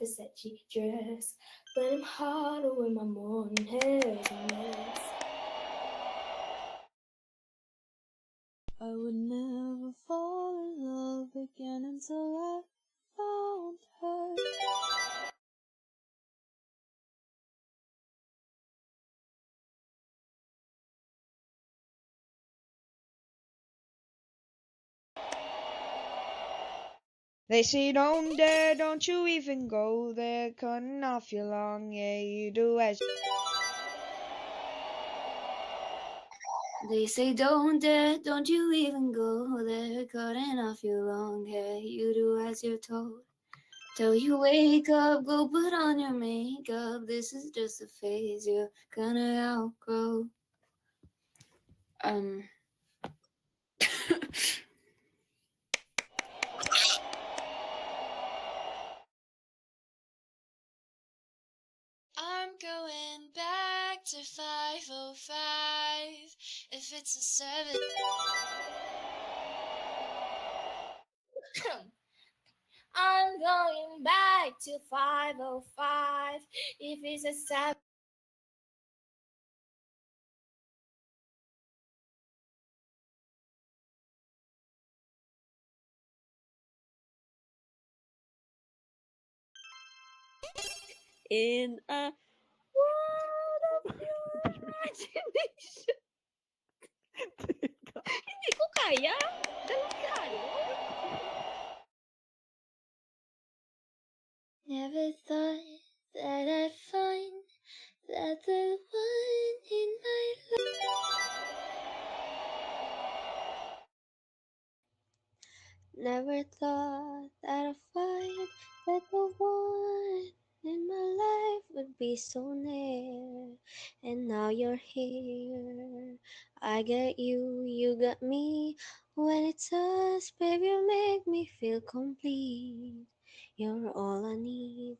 Versace dress, but I'm harder with my morning hair is a mess. I would never fall in love again until I found her. They say don't dare, don't you even go there, cutting off your long hair, you do as They say don't dare, don't you even go there, cutting off your long hair, you do as you're told. Till you wake up, go put on your makeup, this is just a phase you're gonna outgrow. Um, I'm going back to 505 if it's a 7. I'm going back to 505 if it's a 7. In a world of pure imagination. Hindi ko kaya. Delikado. Never thought that I'd find that the one in my life. Never thought that I'd find that the one in my life would be so near. And now you're here. I got you, you got me. When it's us, baby, you make me feel complete. You're all I need.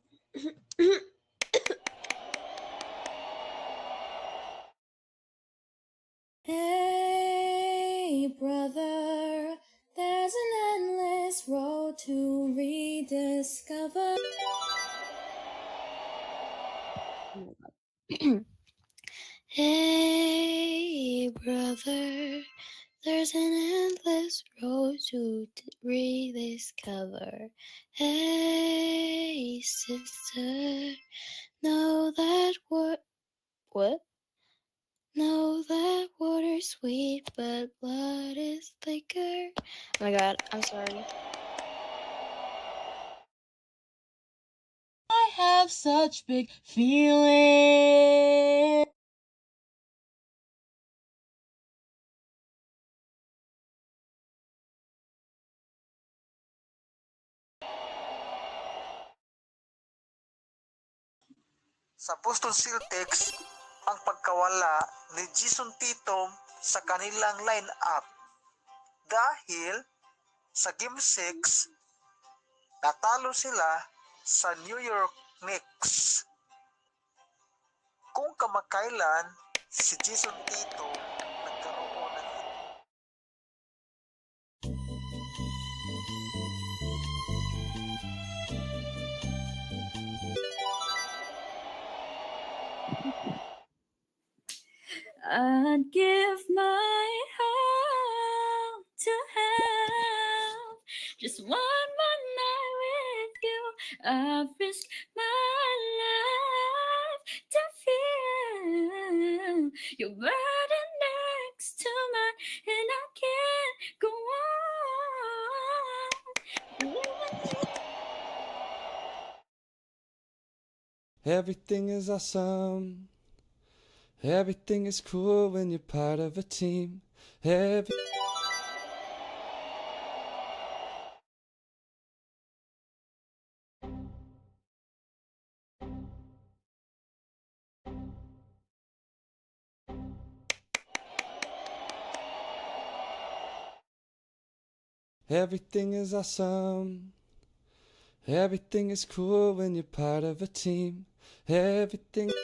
Hey, brother, there's an endless road to rediscover. Hey, brother, there's an endless road to rediscover. Hey, sister, know that what? Know that water's sweet, but blood is thicker. Oh my god, I'm sorry. I have such big feelings. Sa Boston Celtics ang pagkawala ni Jason Tatum sa kanilang lineup dahil sa Game 6 natalo sila sa New York Knicks. Kung kamakailan si Jason Tatum nagkaroon ng I'd give my all to have just one more night with you. I'd risk my life to feel your burden next to mine, and I can't go on. Everything is awesome. Everything is cool when you're part of a team. Everything is awesome. Everything is cool when you're part of a team. Everything is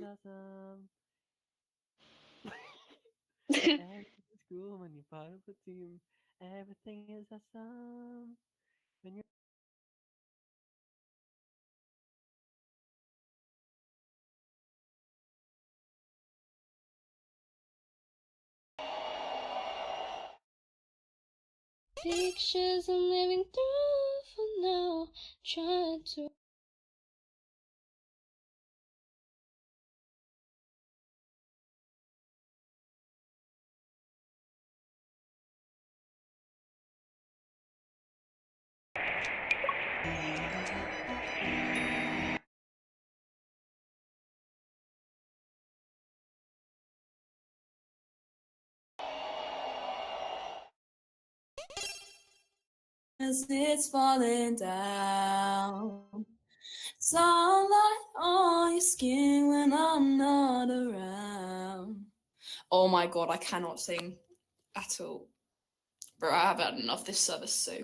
awesome. Everything is cool when you're part of a team. Everything is awesome. Pictures I'm living through for now, trying to. As it's falling down, sunlight on your skin when I'm not around. Oh my god, I cannot sing at all. Bro, I have had enough. This service so.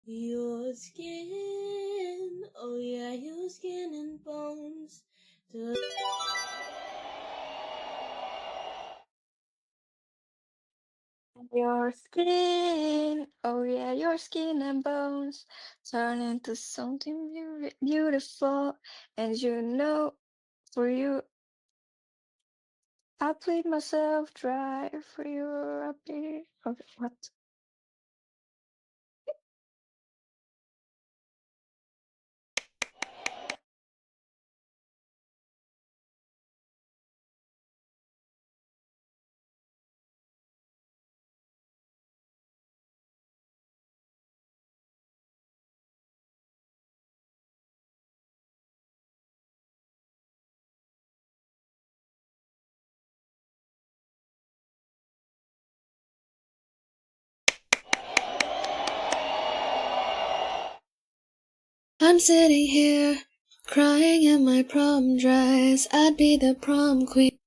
Your skin, oh yeah, your skin and bones. Your skin, oh yeah, your skin and bones turn into something beautiful, and you know, for you, I played myself dry for you. I played. Okay, what? I'm sitting here crying in my prom dress. I'd be the prom queen.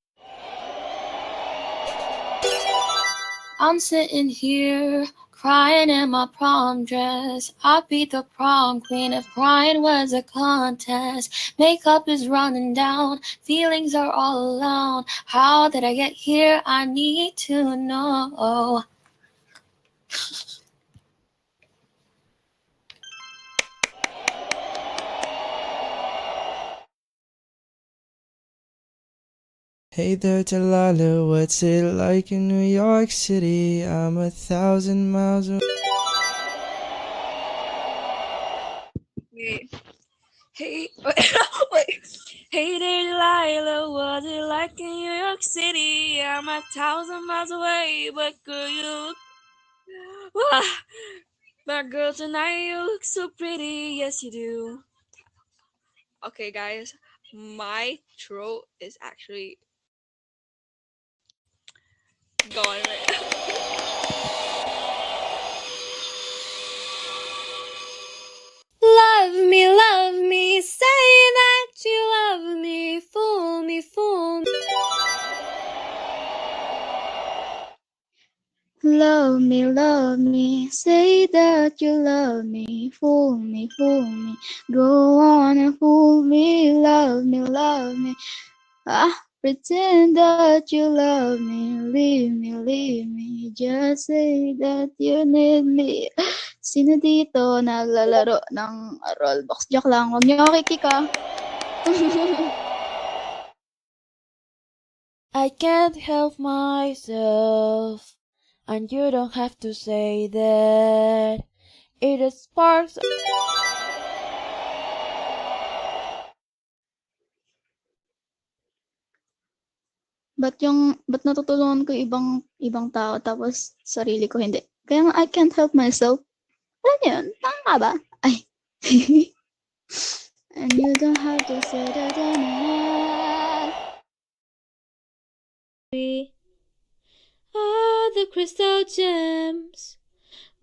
I'm sitting here crying in my prom dress. I'd be the prom queen if crying was a contest. Makeup is running down, feelings are all alone. How did I get here? I need to know. Hey there, Delilah, what's it like in New York City? I'm 1,000 miles away. Hey, wait. Hey there, Delilah, what's it like in New York City? I'm 1,000 miles away, but girl, you look. But girl, tonight you look so pretty. Yes, you do. Okay, guys, my throat is actually gone right now. Love me, say that you love me, fool me, fool me. Love me, say that you love me, fool me, fool me. Go on and fool me, love me, love me. Pretend that you love me, leave me, leave me. Just say that you need me. Sino dito naglalaro ng rollbox? Joke lang, huwag niyo ako kikika. I can't help myself, and you don't have to say that. It sparks. Ba't natutulungan ko ibang tao tapos sarili ko hindi? Kaya nga I can't help myself. Alam niyo yun? Tama ba? Ay. And you don't have to say that. We are the crystal gems.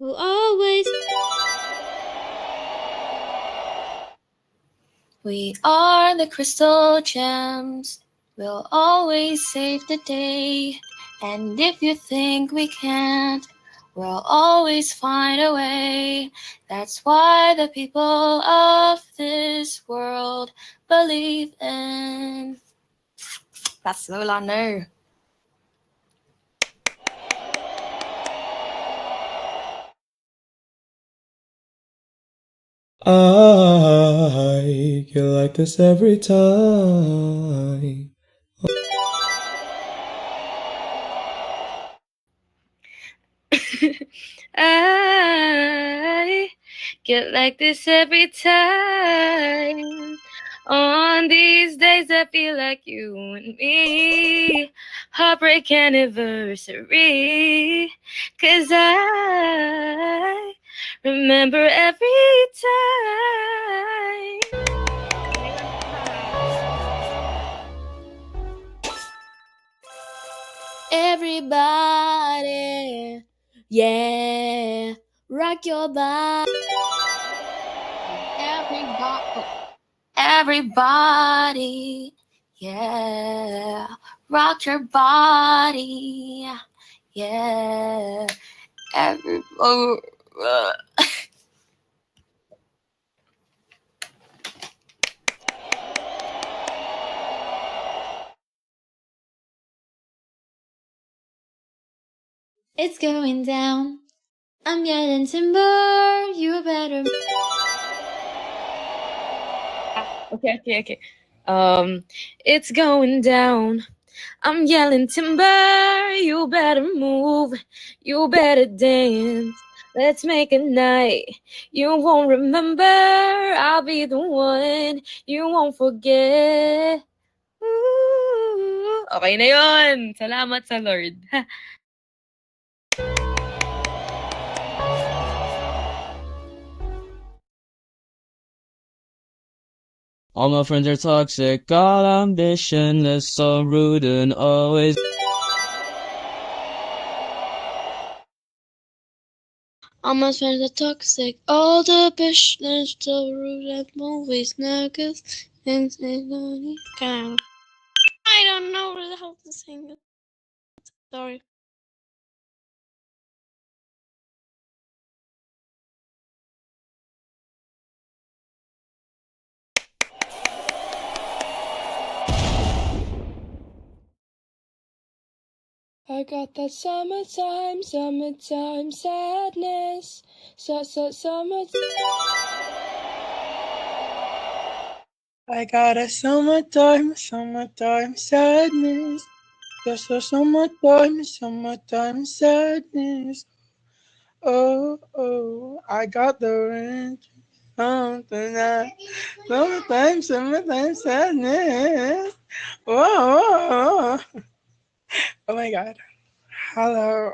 We'll always. We are the crystal gems. We'll always save the day. And if you think we can't, we'll always find a way. That's why the people of this world world believe in. That's Lola No. I get like this every time. I get like this every time. On these days, I feel like you and me. Heartbreak anniversary. 'Cause I remember every time. Everybody, yeah, rock your body. Everybody, yeah, rock your body, yeah. It's going down. I'm yelling timber. You better. Okay. It's going down. I'm yelling timber, you better move, you better dance. Let's make a night you won't remember. I'll be the one you won't forget. Ooh. Okay na yun. Salamat sa Lord. All my friends are toxic, all ambitionless, so rude and always. All my friends are toxic, all the business, so rude and always niggas. And I don't know how to sing it. Sorry. I got that summertime sadness. Summertime. I got a summertime sadness. Just a summertime sadness. Oh, I got the range. Something that summertime sadness. Whoa. Oh my god. Hello.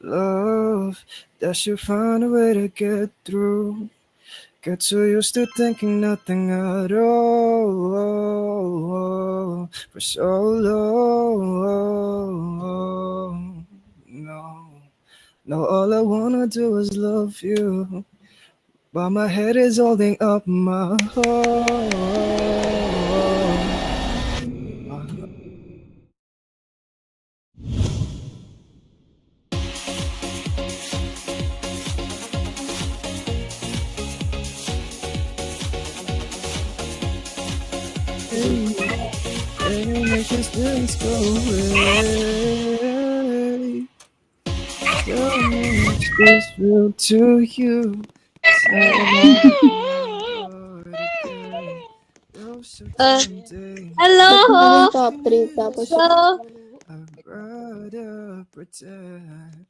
Love, that you find a way to get through. Get so used to thinking nothing at all for so long. No, all I wanna do is love you, but my head is holding up my heart. And make this dance go away. Tell me is this real to you? Say again. You're so tempting. Hello. Top 3 tapos Hello. I'd rather pretend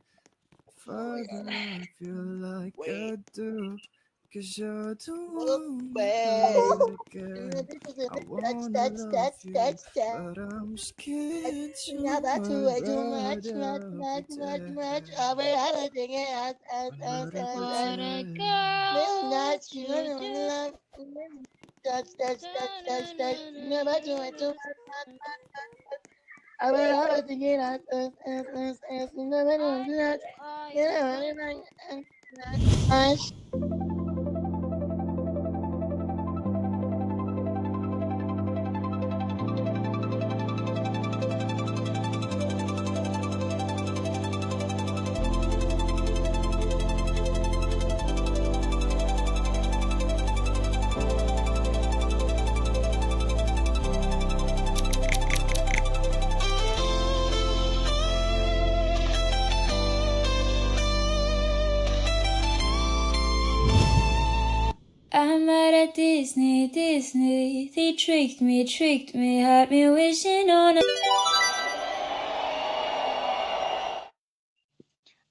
if I love you like I do. Cause you're the one I need again. I wanna love you, but I'm scared to. I'd rather pretend. I'd rather What a pretend. girl you do. I'm mad at Disney, Disney. They tricked me, had me wishing on a.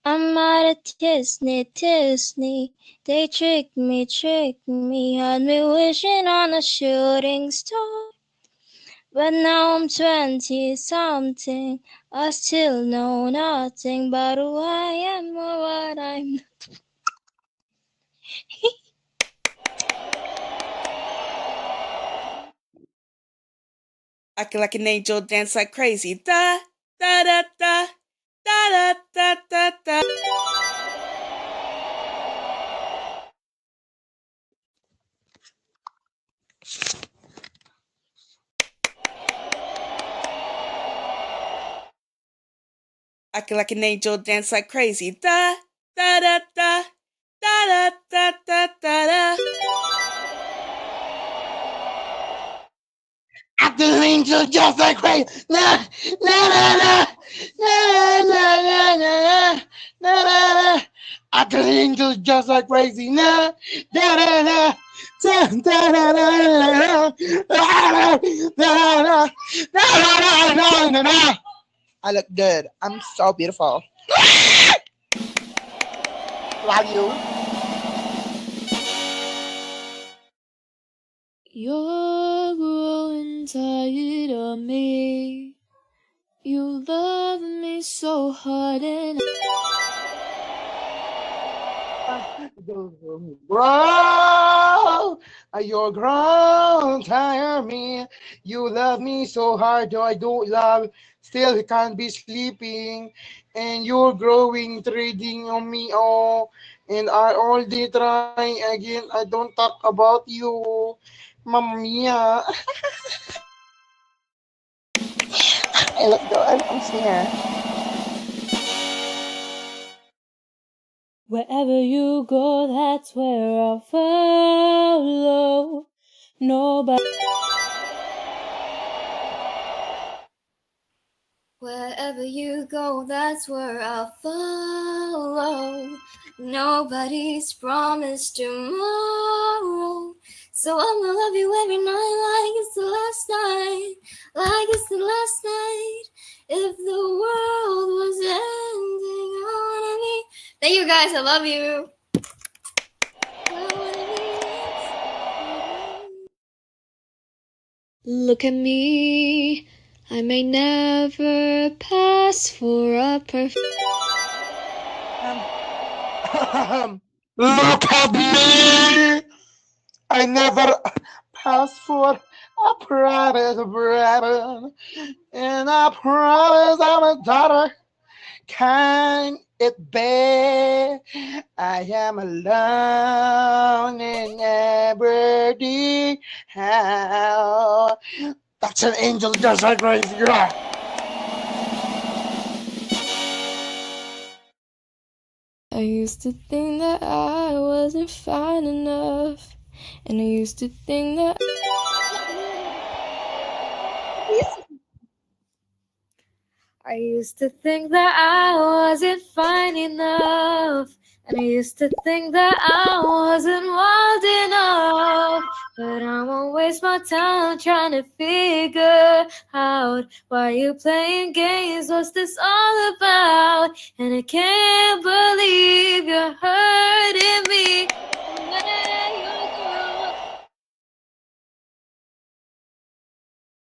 I'm mad at Disney, Disney. They tricked me, had me wishing on a shooting star. But now I'm 20 something. I still know nothing about who I am or what I'm. Acting like an angel, dance like crazy. Da da da da da da da da. Acting like an angel, dance like crazy. Da da da da da da da da da. Acting an angel just like crazy. Nah, nah, nah, nah. Nah, nah, nah, nah, nah, nah, nah. Acting an angel just like crazy. Nah, da, da, da. Da, da, da, da, da, da, da, da, da, da. I look good. I'm so beautiful. Love you. You're growing tired of me. You love me so hard and Bro, you're grown, tire me. You love me so hard, though I don't love. Still, you can't be sleeping, and you're growing, trading on me. Oh, and I all day trying again. I don't talk about you, Mamma Mia. I look good. I'm singer. wherever you go, that's where I'll follow. Nobody. Wherever you go, that's where I'll follow. Nobody's promised tomorrow. So I'ma love you every night like it's the last night. Like it's the last night. If the world was ending, I wanna be. Thank you guys, I love you. Look at me. I may never pass for a perfect. Look at me. I never pass for a private brother, and I promise I'm a daughter. Can it be? I am alone in every how. That's an angel just like crazy. Yeah. I used to think that I wasn't fine enough, and I used to think that. I used to think that I wasn't fine enough. And I used to think that I wasn't wild enough. But I won't waste my time trying to figure out why you playing games. What's this all about? And I can't believe you're hurting me.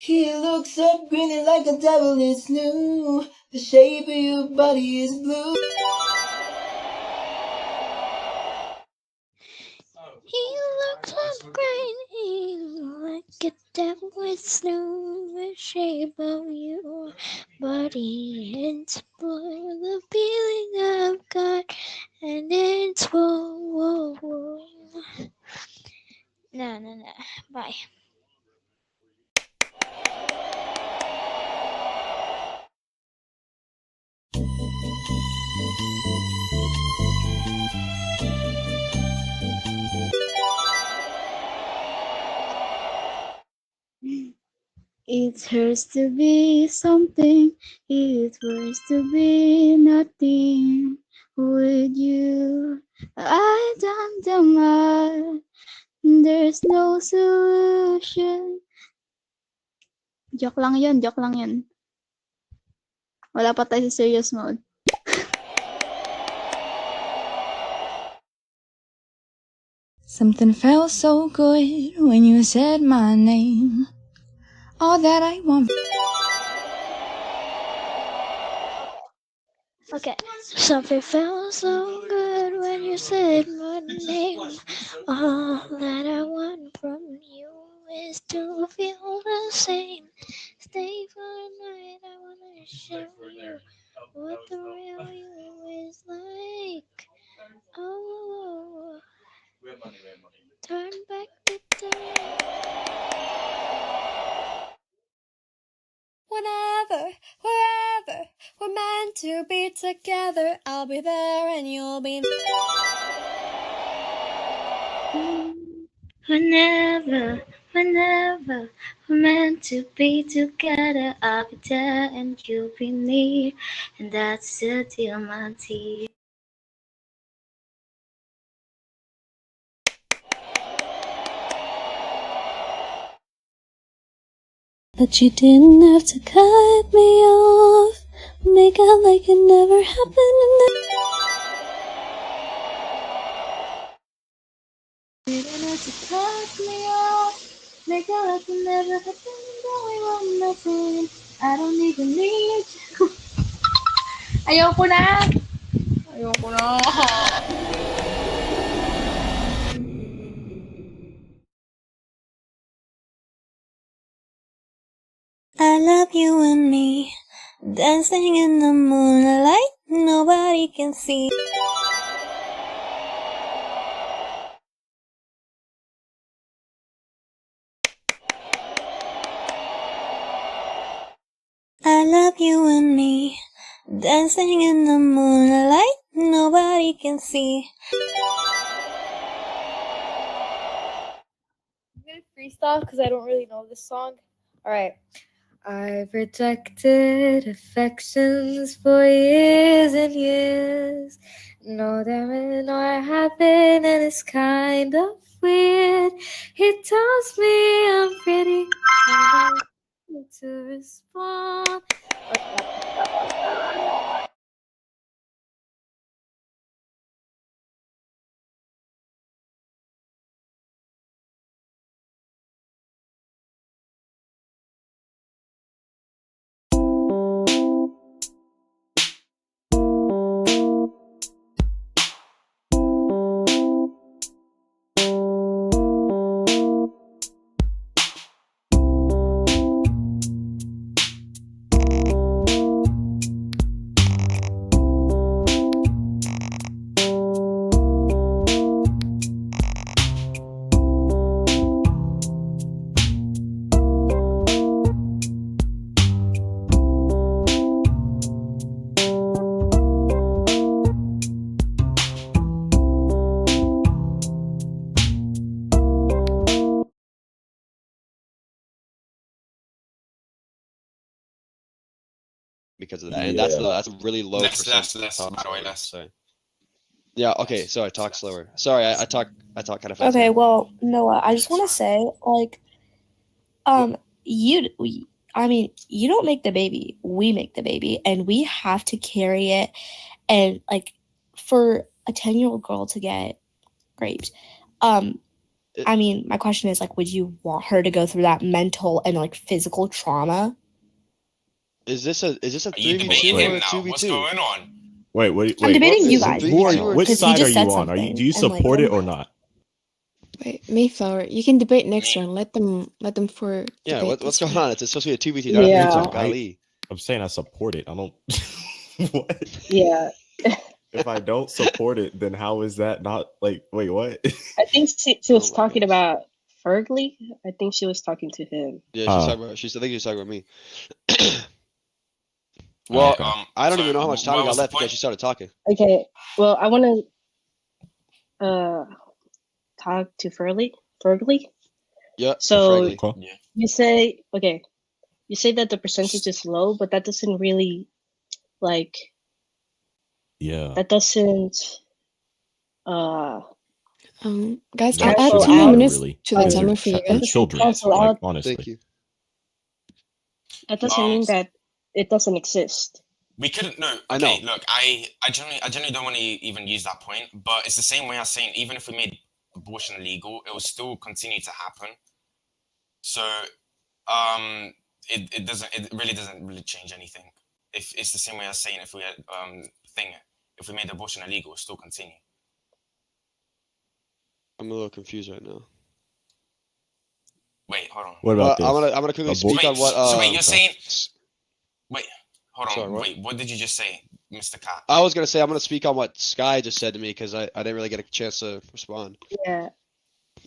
He looks up grinning like a devil is new. The shape of your body is blue. He looks up great, like a devil with the shape of your body. It's blue, the feeling I've got, and it's whoa, whoa, whoa. No, no, no. Bye. It hurts to be something, it hurts to be nothing with you. I don't demand when there's no solution. Joke lang yun, joke lang yun. Wala pa tayo sa serious mode. Something felt so good when you said my name. All that I want. Okay. Something felt so good when you said my name. All that I want from you is to feel the same. Stay for a night, I wanna show you what the real you is like. Oh, turn back the time. Whenever, wherever, we're meant to be together. I'll be there and you'll be. Whenever, whenever we're meant to be together, I'll be there and you'll be near, and that's the deal, my dear. But you didn't have to cut me off. Make out like it never happened and then. You didn't have to cut me off. Make it like it never happened, and we want nothing. I don't even need you. Ayoko na! Ayoko na! I love you and me, dancing in the moonlight, nobody can see. I love you and me, dancing in the moonlight, nobody can see. I'm gonna freestyle because I don't really know this song. Alright. I protected affections for years and years. No, there may not happen, and it's kind of weird. He tells me I'm pretty, and I need to respond. because of that, and that's a really low percent. By the way, that's. Sorry. Yeah. Okay. Sorry. Talk slower. Sorry. I talk kind of fast. Okay, well, Noah, I just want to say, like, you don't make the baby, we make the baby, and we have to carry it. And like, for a 10-year-old girl to get raped, I mean, my question is, like, would you want her to go through that mental and like physical trauma? Is this a 3v2 or a 2v2? What's going on? Wait. I'm debating you guys. Who are you? Which side are you on? Do you support it or not? Wait, Mayflower, you can debate next round. Let them for yeah. debate What's this going round. on? It's supposed to be a 2v2. Not a 3v2. I'm saying I support it. I don't. What? Yeah. If I don't support it, then how is that not like? Wait, what? I think she was talking about Fergley. I think she was talking to him. Yeah, she's talking about. I think she's talking about me. Well, I don't even know how much time we got left because she started talking. Okay. Well, I want to talk to Fergley. Yeah. So Fergley. you say that the percentage is low, but that doesn't really like. Yeah. That doesn't. Guys, That I'll add shouldn't 2 more matter minutes really, to the because timer for you That they're guys. doesn't children. cancel Like out. honestly. Thank you. That doesn't mean that it doesn't exist. We couldn't. No. I Okay. know. Look, I genuinely don't want to even use that point. But it's the same way as saying even if we made abortion illegal, it will still continue to happen. So, it doesn't. It really doesn't really change anything. If it's the same way as saying if we had if we made abortion illegal, it will still continue. I'm a little confused right now. Wait, hold on. What about this? I'm gonna quickly speak on what. So wait, you're saying? s- Wait, hold on. Sorry, what? Wait, what did you just say, Mr. Cat? I was gonna say I'm gonna speak on what Sky just said to me because I didn't really get a chance to respond. Yeah.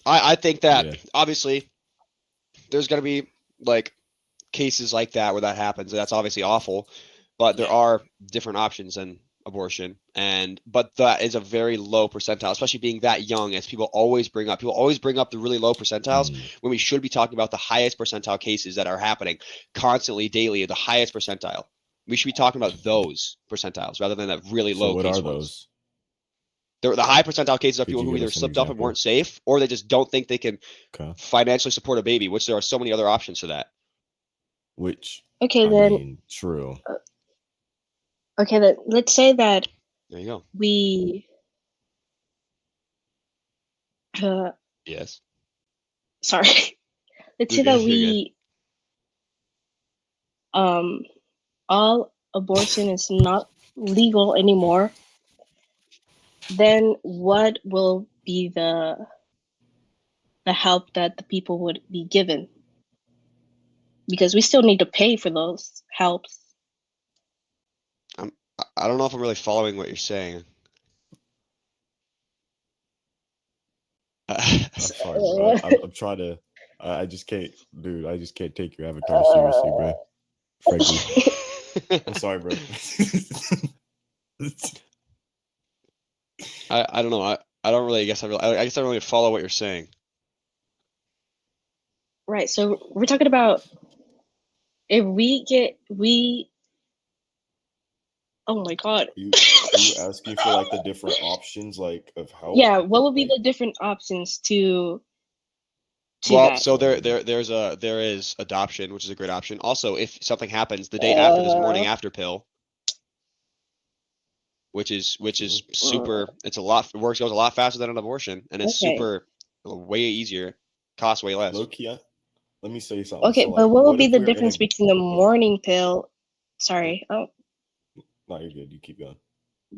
I think that Yeah. obviously there's gonna be like cases like that where that happens, and that's obviously awful. But there are different options than abortion, but that is a very low percentile, especially being that young, as people always bring up. People always bring up the really low percentiles when we should be talking about the highest percentile cases that are happening constantly, daily, the highest percentile. We should be talking about those percentiles rather than that really So low what case are ones. those? The high percentile cases are Could people you who give either us an slipped up and example? weren't safe, or they just don't think they can Okay. financially support a baby, which there are so many other options to that. Which Okay, I then. mean, true. Okay, then let's say that There you go. we. Yes. Sorry. Let's say You're that good, you're good. all abortion is not legal anymore. Then what will be the help that the people would be given? Because we still need to pay for those helps. I don't know if I'm really following what you're saying. I'm sorry, bro. I'm trying to. I just can't, dude. I just can't take your avatar seriously, bro. Frankly, I'm sorry, bro. I don't know. I don't really. I guess I guess I don't really follow what you're saying. Right. So we're talking about if we. Oh my god. Are you asking for like the different options, like of help? Yeah. What would be the different options to Well, that? so there is adoption, which is a great option. Also, if something happens the day after, this morning after pill, which is super. It's goes a lot faster than an abortion, and it's super way easier, costs way less. Low key, let me say something. Okay, So, but like, what would what be if the we're in difference a- between the morning pill? Sorry. Oh, No, you're good. You keep going.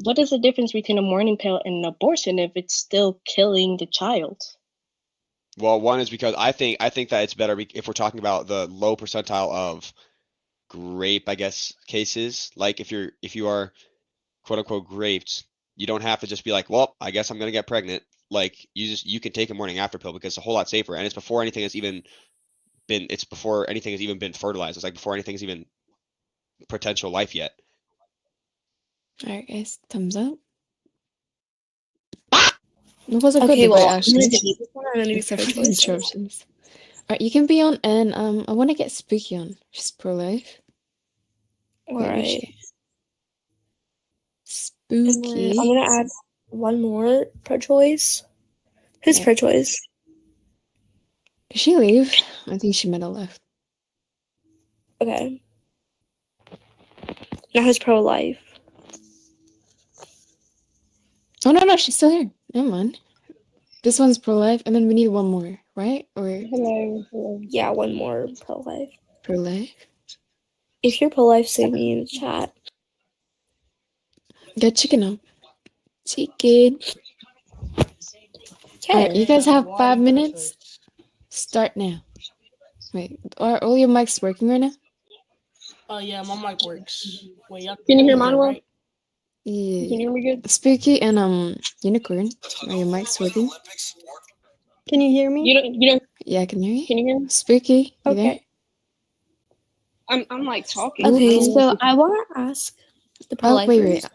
what is the difference between a morning pill and an abortion if it's still killing the child? Well, one is because I think that it's better if we're talking about the low percentile of grape, I guess, cases. Like if you are quote unquote graped, you don't have to just be like, well, I guess I'm gonna get pregnant. Like you can take a morning after pill because it's a whole lot safer, and it's before anything has even been fertilized. It's like before anything is even potential life yet. All right, guys, thumbs up. It was a good Okay, debate, well, I'm actually. gonna delete this one. I'm gonna be Except for the pro-choice. interruptions. All right, you can be on, and I want to get Spooky on. She's pro-life. All right. Spooky. And then I'm gonna add one more pro-choice. Who's pro-choice? Did she leave? I think she might have left. Okay. Now who's pro-life? Oh no, she's still here. Never mind. This one's pro-life, and then we need one more, right? Or Hello. Yeah, one more pro-life. Pro-life. If you're pro-life, say me in the chat. Get chicken up. Chicken. Alright, you guys have 5 minutes. Start now. Wait, are all your mics working right now? Oh yeah, my mic works. Wait, y'all Can you hear me mine well? right? Yeah. Can you hear me good? Spooky and Unicorn. Are your mics working? Can you hear me? You don't. Yeah, I can hear you. Can you hear me? Spooky, you there? I'm like talking. Okay, Ooh. so I want to ask the Oh, pro-lifers. wait.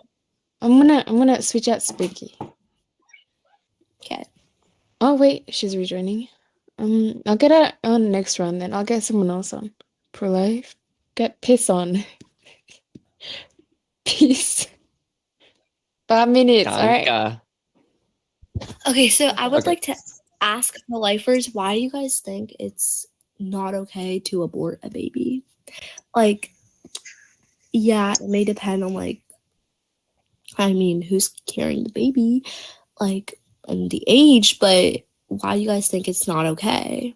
I'm gonna switch out Spooky. Okay. Oh wait, she's rejoining. I'll get her on next round then. I'll get someone else on. Pro life. Get piss on. Peace. 5 minutes, alright. Okay, so I would Okay. like to ask the lifers, why do you guys think it's not okay to abort a baby? Like, yeah, it may depend on who's carrying the baby, and the age, but why do you guys think it's not okay?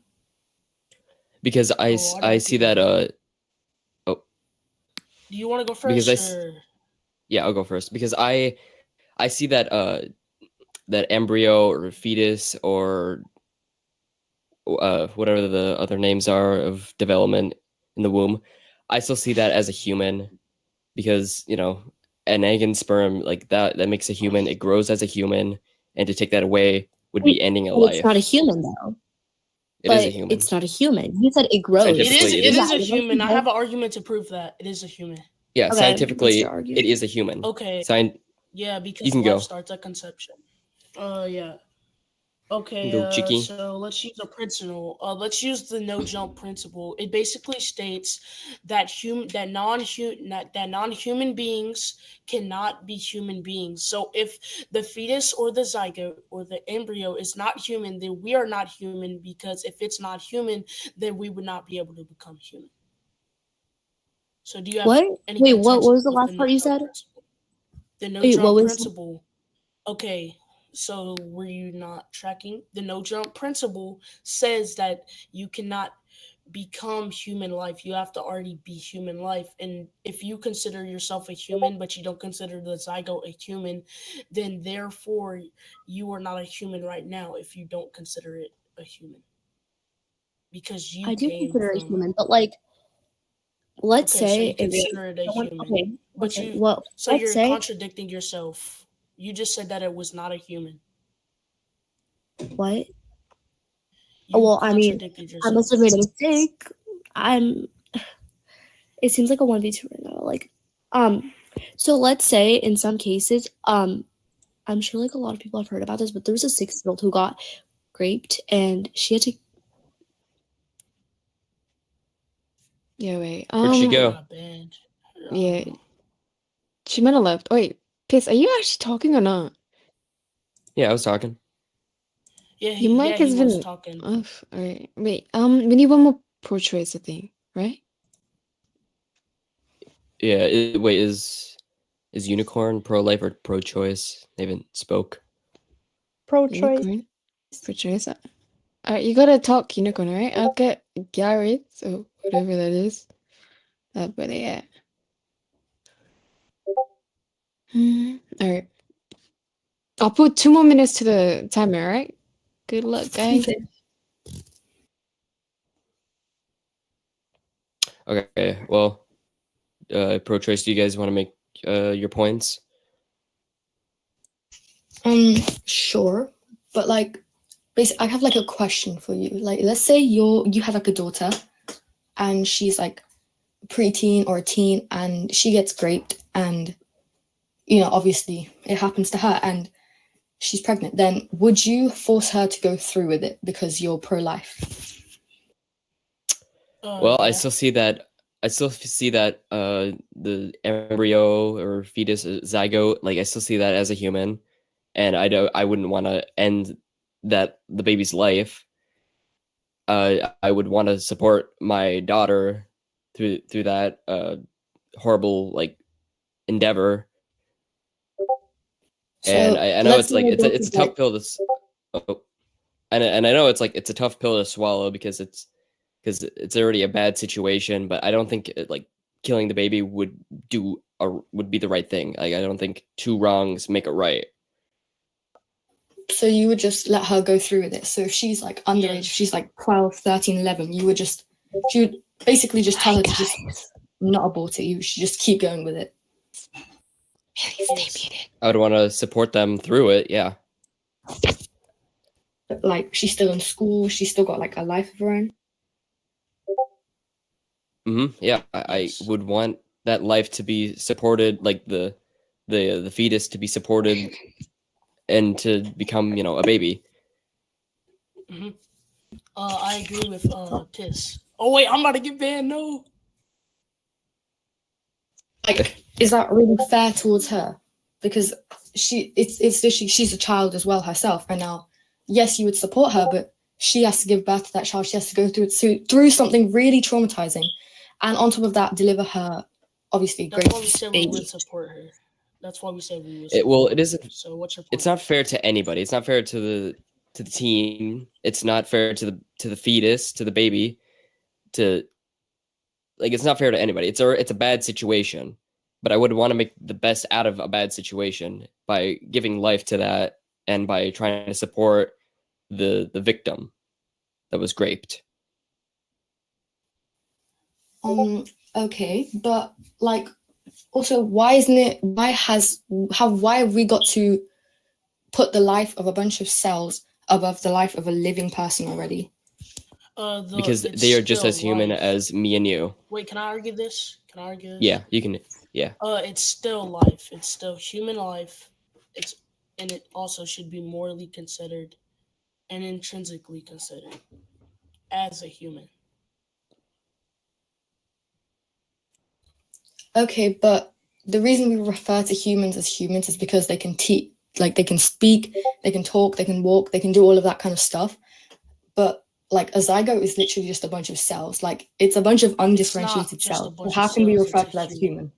Because I see that oh, Do you want to go because first, or yeah, I'll go first because I see that that embryo or fetus or whatever the other names are of development in the womb, I still see that as a human because an egg and sperm like that makes a human. It grows as a human, and to take that away would be ending a But it's not a life. human though. It is a But human. it's not a human. You said it grows. Scientifically, it is a Yeah, human? I have an argument to prove that it is a human. Yeah, Okay, scientifically, what's your it is a human. Okay. Yeah, You because can life go. starts at conception. Yeah. Okay, Go, Chiki. so let's use a principle. Let's use the no jump principle. It basically states that non-human beings cannot be human beings. So if the fetus or the zygote or the embryo is not human, then we are not human, because if it's not human, then we would not be able to become human. So do you have What? any Wait, what contention was the with last the part no you jump said? principle? The no Wait, what jump was principle. Okay, so were you not tracking? The no jump principle says that you cannot become human life. You have to already be human life. And if you consider yourself a human, but you don't consider the zygote a human, then therefore you are not a human right now if you don't consider it a human. Because you I do came consider it from. human, but let's Okay, so say you it was consider it a someone. human. Okay, But okay. you. Well, So let's you're say contradicting yourself. You just said that it was not a human. what? You Well, I mean, contradicted I yourself. must have made a mistake. I'm. It seems like a 1v2 right now. So let's say in some cases, I'm sure a lot of people have heard about this, but there was a 6-year-old who got raped, and she had to. Yeah, wait. Where'd she go? Yeah. She might have left. Oh, wait, Piss, are you actually talking or not? Yeah, I was talking. Your mic has he was been talking. off. Alright. Wait, we need one more pro-choice, I think, right? Yeah. Wait, is Unicorn pro-life or pro-choice? They haven't spoke. Pro-choice. Unicorn? Pro-choice. Alright, you gotta talk, Unicorn, alright? I'll get Garrett, or whatever that is. But yeah. Alright. I'll put 2 more minutes to the timer, alright? Good luck, guys. Okay. Well, pro-choice. Do you guys want to make your points? Sure, but basically, I have a question for you. Let's say you have a daughter, and she's preteen or a teen, and she gets raped, and obviously it happens to her, and she's pregnant. Then would you force her to go through with it because you're pro-life? Well, I still see that. I still see that the embryo or fetus zygote. I still see that as a human, and I wouldn't want to end the baby's life. I would want to support my daughter through that horrible endeavor. And I know it's it's a tough pill to and I know it's a tough pill to swallow because it's already a bad situation, but I don't think killing the baby would be the right thing. I don't think two wrongs make it right. So you would just let her go through with it. So if she's underage, if she's 12, 13, 11, she would basically just tell her to just not abort it. You should just keep going with it. I would want to support them through it. Yeah. But, she's still in school. She's still got a life of her own. Yeah, I would want that life to be supported, the fetus to be supported, and to become a baby. I agree with Tiss. Oh wait, I'm about to get banned. No. Is that really fair towards her? Because it's literally she's a child as well herself, and now yes, you would support her, but she has to give birth to that child. She has to go through something really traumatizing, and on top of that, deliver her obviously That's why we great said we would baby. support her. That's why we said we would It support well, her. it isn't. So what's your point? It's not fair to anybody. It's not fair to the team. It's not fair to the fetus, to the baby, to like it's not fair to anybody. It's a bad situation. But I would want to make the best out of a bad situation by giving life to that and by trying to support the victim that was raped. Okay, but like also why have we got to put the life of a bunch of cells above the life of a living person already? Because they are just as human as me and you. Wait, can I argue this? Yeah, you can. Yeah. It's still life. It's still human life. And it also should be morally considered and intrinsically considered as a human. Okay, but the reason we refer to humans as humans is because they can teach, like they can speak, they can talk, they can walk, they can do all of that kind of stuff. But like a zygote is literally just a bunch of cells. Like it's a bunch of undifferentiated cells. So how can we refer to that as human?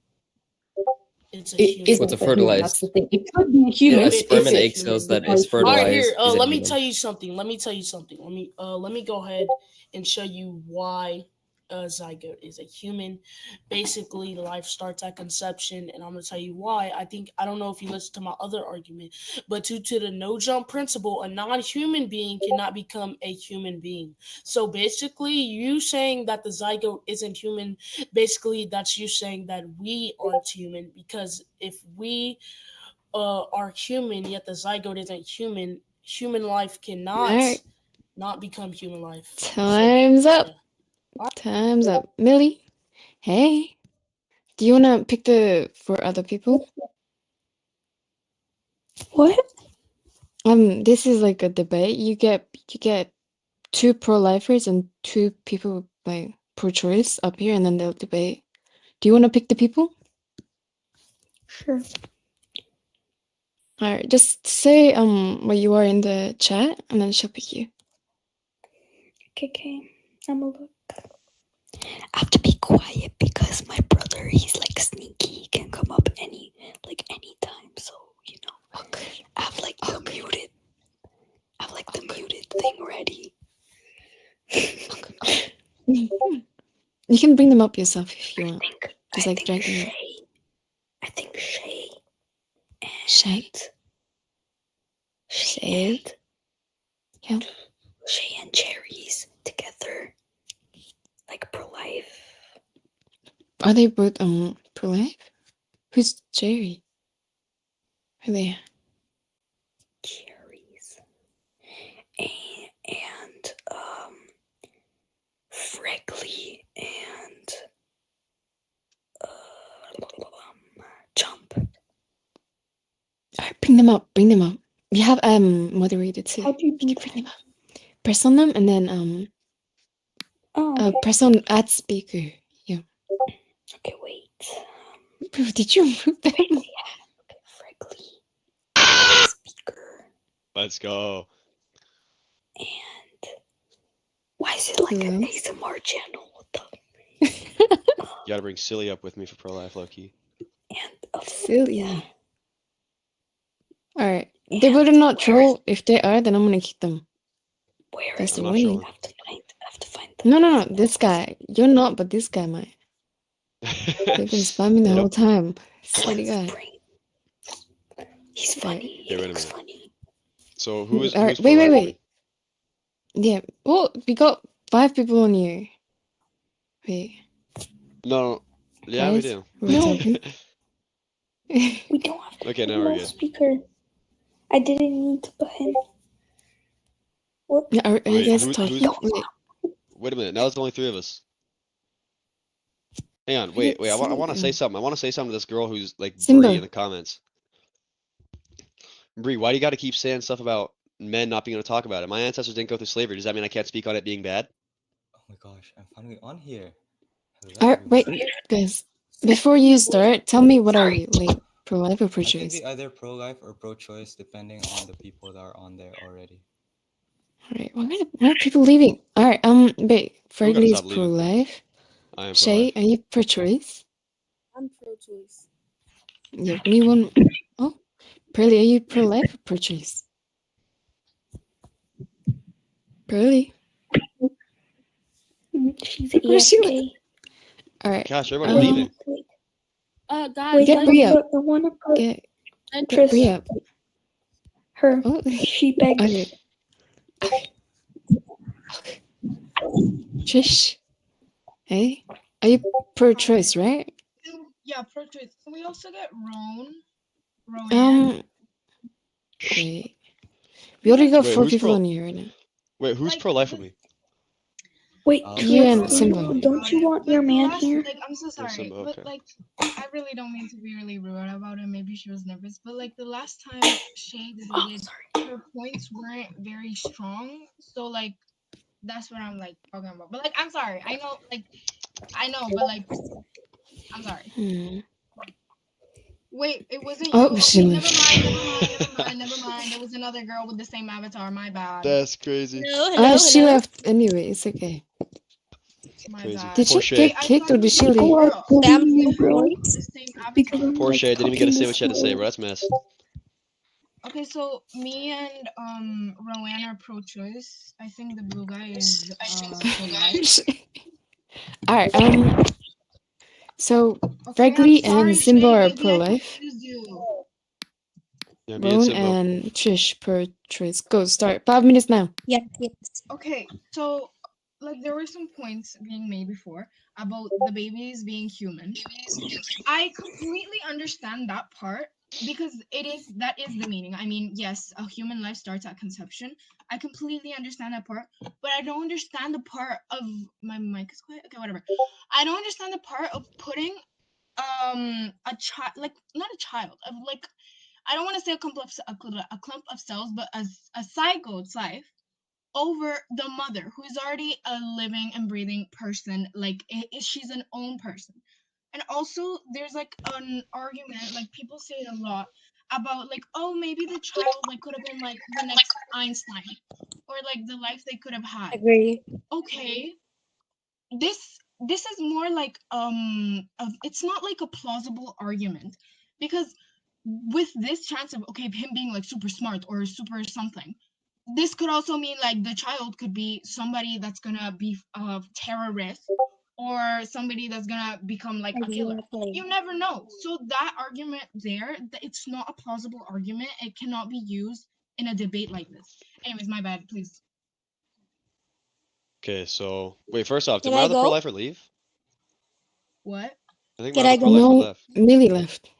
It's a It human. isn't a human. That's the thing. It could be a human. A sperm and egg cells that is fertilized. All right, here. is a Let me human. tell you something. Let me go ahead and show you why a zygote is a human. Basically, life starts at conception, and I'm gonna tell you why. I don't know if you listened to my other argument, but due to the no jump principle, a non-human being cannot become a human being. So basically, you saying that the zygote isn't human, basically that's you saying that we aren't human, because if we are human yet the zygote isn't human, human life cannot Right. not become human life. Time's up. Time's up. Millie, hey, do you wanna pick for other people? What? This is like a debate. You get 2 pro-lifers and 2 people like pro-choice up here, and then they'll debate. Do you want to pick the people? Sure. All right, just say where you are in the chat, and then she'll pick you. Okay. I'm gonna look. I have to be quiet because my brother, he's like sneaky. He can come up anytime. So Okay. I have like the muted thing ready. You can bring them up yourself if you want. Just like drag them up. I think Shay. Shay. Yeah. Shay and Cherries together, like pro-life. Are they both pro-life? Who's Jerry? Who are they? Cherries. And Freckly and Jump. Alright, bring them up. You have moderated too. How do you bring them up? Press on them and then okay. Press on add speaker. Yeah. Okay, wait. Bro, did you move them? Yeah. Okay, Freckly. Speaker. Let's go. And why is it like an ASMR channel? What the? You gotta bring Silly up with me for pro life, Loki. And Silly. Yeah. Alright. They better not troll. If they are, then I'm gonna kick them. Where That's the I'm not warning. trolling. I have to find them. No. This guy. You're not, but this guy might. They've been spamming the whole time. Swear to God. He's funny. Okay, wait a minute. So who is? Alright, wait. Yeah. Well, we got 5 people on here. Wait. No. Yeah, Guys, we do. No. We don't have Okay, now we're good. Speaker. I didn't need the button. What? Are you guys talking? Wait a minute. Now it's only 3 of us. Hang on. Wait. I want to say something. I want to say something to this girl who's like Bree in the comments. Bree, why do you got to keep saying stuff about men not being able to talk about it? My ancestors didn't go through slavery. Does that mean I can't speak on it being bad? Oh my gosh, I'm finally on here. Alright, wait, guys. Before you start, tell me what are you? Like, Pro-life or I think pro-choice? the either pro-life or pro-choice, depending on the people that are on there already. Alright, why are people leaving? Alright, wait. We gotta Fergie is stop leaving. pro-life. I am Shay, pro-life. are you pro-choice? I'm pro-choice. Give me one. Oh, Pearly, are you pro-life or pro-choice? Pearly? She's Where's she? AFK. Alright. Gosh, everybody leaving. Guys, Wait, Get Bree up. the one up. Get Tris, Bree up. her. Oh, She begged. okay. Trish, hey, are you pro-choice, right? Yeah, pro-choice. Can we also get Rowan? Wait. We already got Wait, 4 who's people pro? on here right now. Wait, who's pro-life with me? Wait, You Tris, and Simba. don't you want your man here? Like, I'm so sorry, Simba, but okay. like, I really don't mean to be really rude about it. Maybe she was nervous, but like the last time Shay debated, her points weren't very strong. So like, that's what I'm like talking about. But like, I'm sorry. I know, but like, I'm sorry. Wait, it wasn't you. Oh, Okay, she never left. never mind. There was another girl with the same avatar. My bad. That's crazy. She left anyway. It's okay. My Crazy. bad. Did she Porsche. get kicked or did she leave? Porsche didn't even get to say what she had to say, bro. That's mess. Okay, so me and Rowan are pro-choice. I think the blue guy is pro-life. Alright, so Okay, I'm Gregory sorry, and Simba Shay. are Maybe I pro-life. confused you. Yeah, me and Rowan Simba. and Trish pro-choice. Go, start. 5 minutes now. Yes. Okay, so like there were some points being made before about the babies being human. I completely understand that part because that is the meaning. I mean, yes, a human life starts at conception. I completely understand that part, but I don't understand the part of my mic is quiet. Okay, whatever. I don't understand the part of putting a child, like not a child, of like I don't want to say a clump of cells, but a zygote's life over the mother who is already a living and breathing person. Like she's an own person. And also there's like an argument, like people say it a lot about like, oh, maybe the child like could have been like the next Einstein or like the life they could have had. Agree. Okay, this is more like it's not like a plausible argument because with this chance of okay him being like super smart or super something, this could also mean like the child could be somebody that's gonna be a terrorist or somebody that's gonna become like a killer. Exactly. You never know. So that argument there, it's not a plausible argument. It cannot be used in a debate like this. Anyways, my bad. Please. Okay, so wait. First off, did Can my I other go? pro-lifer leave? What? I think my Can other I go? pro-lifer No, left. Millie left.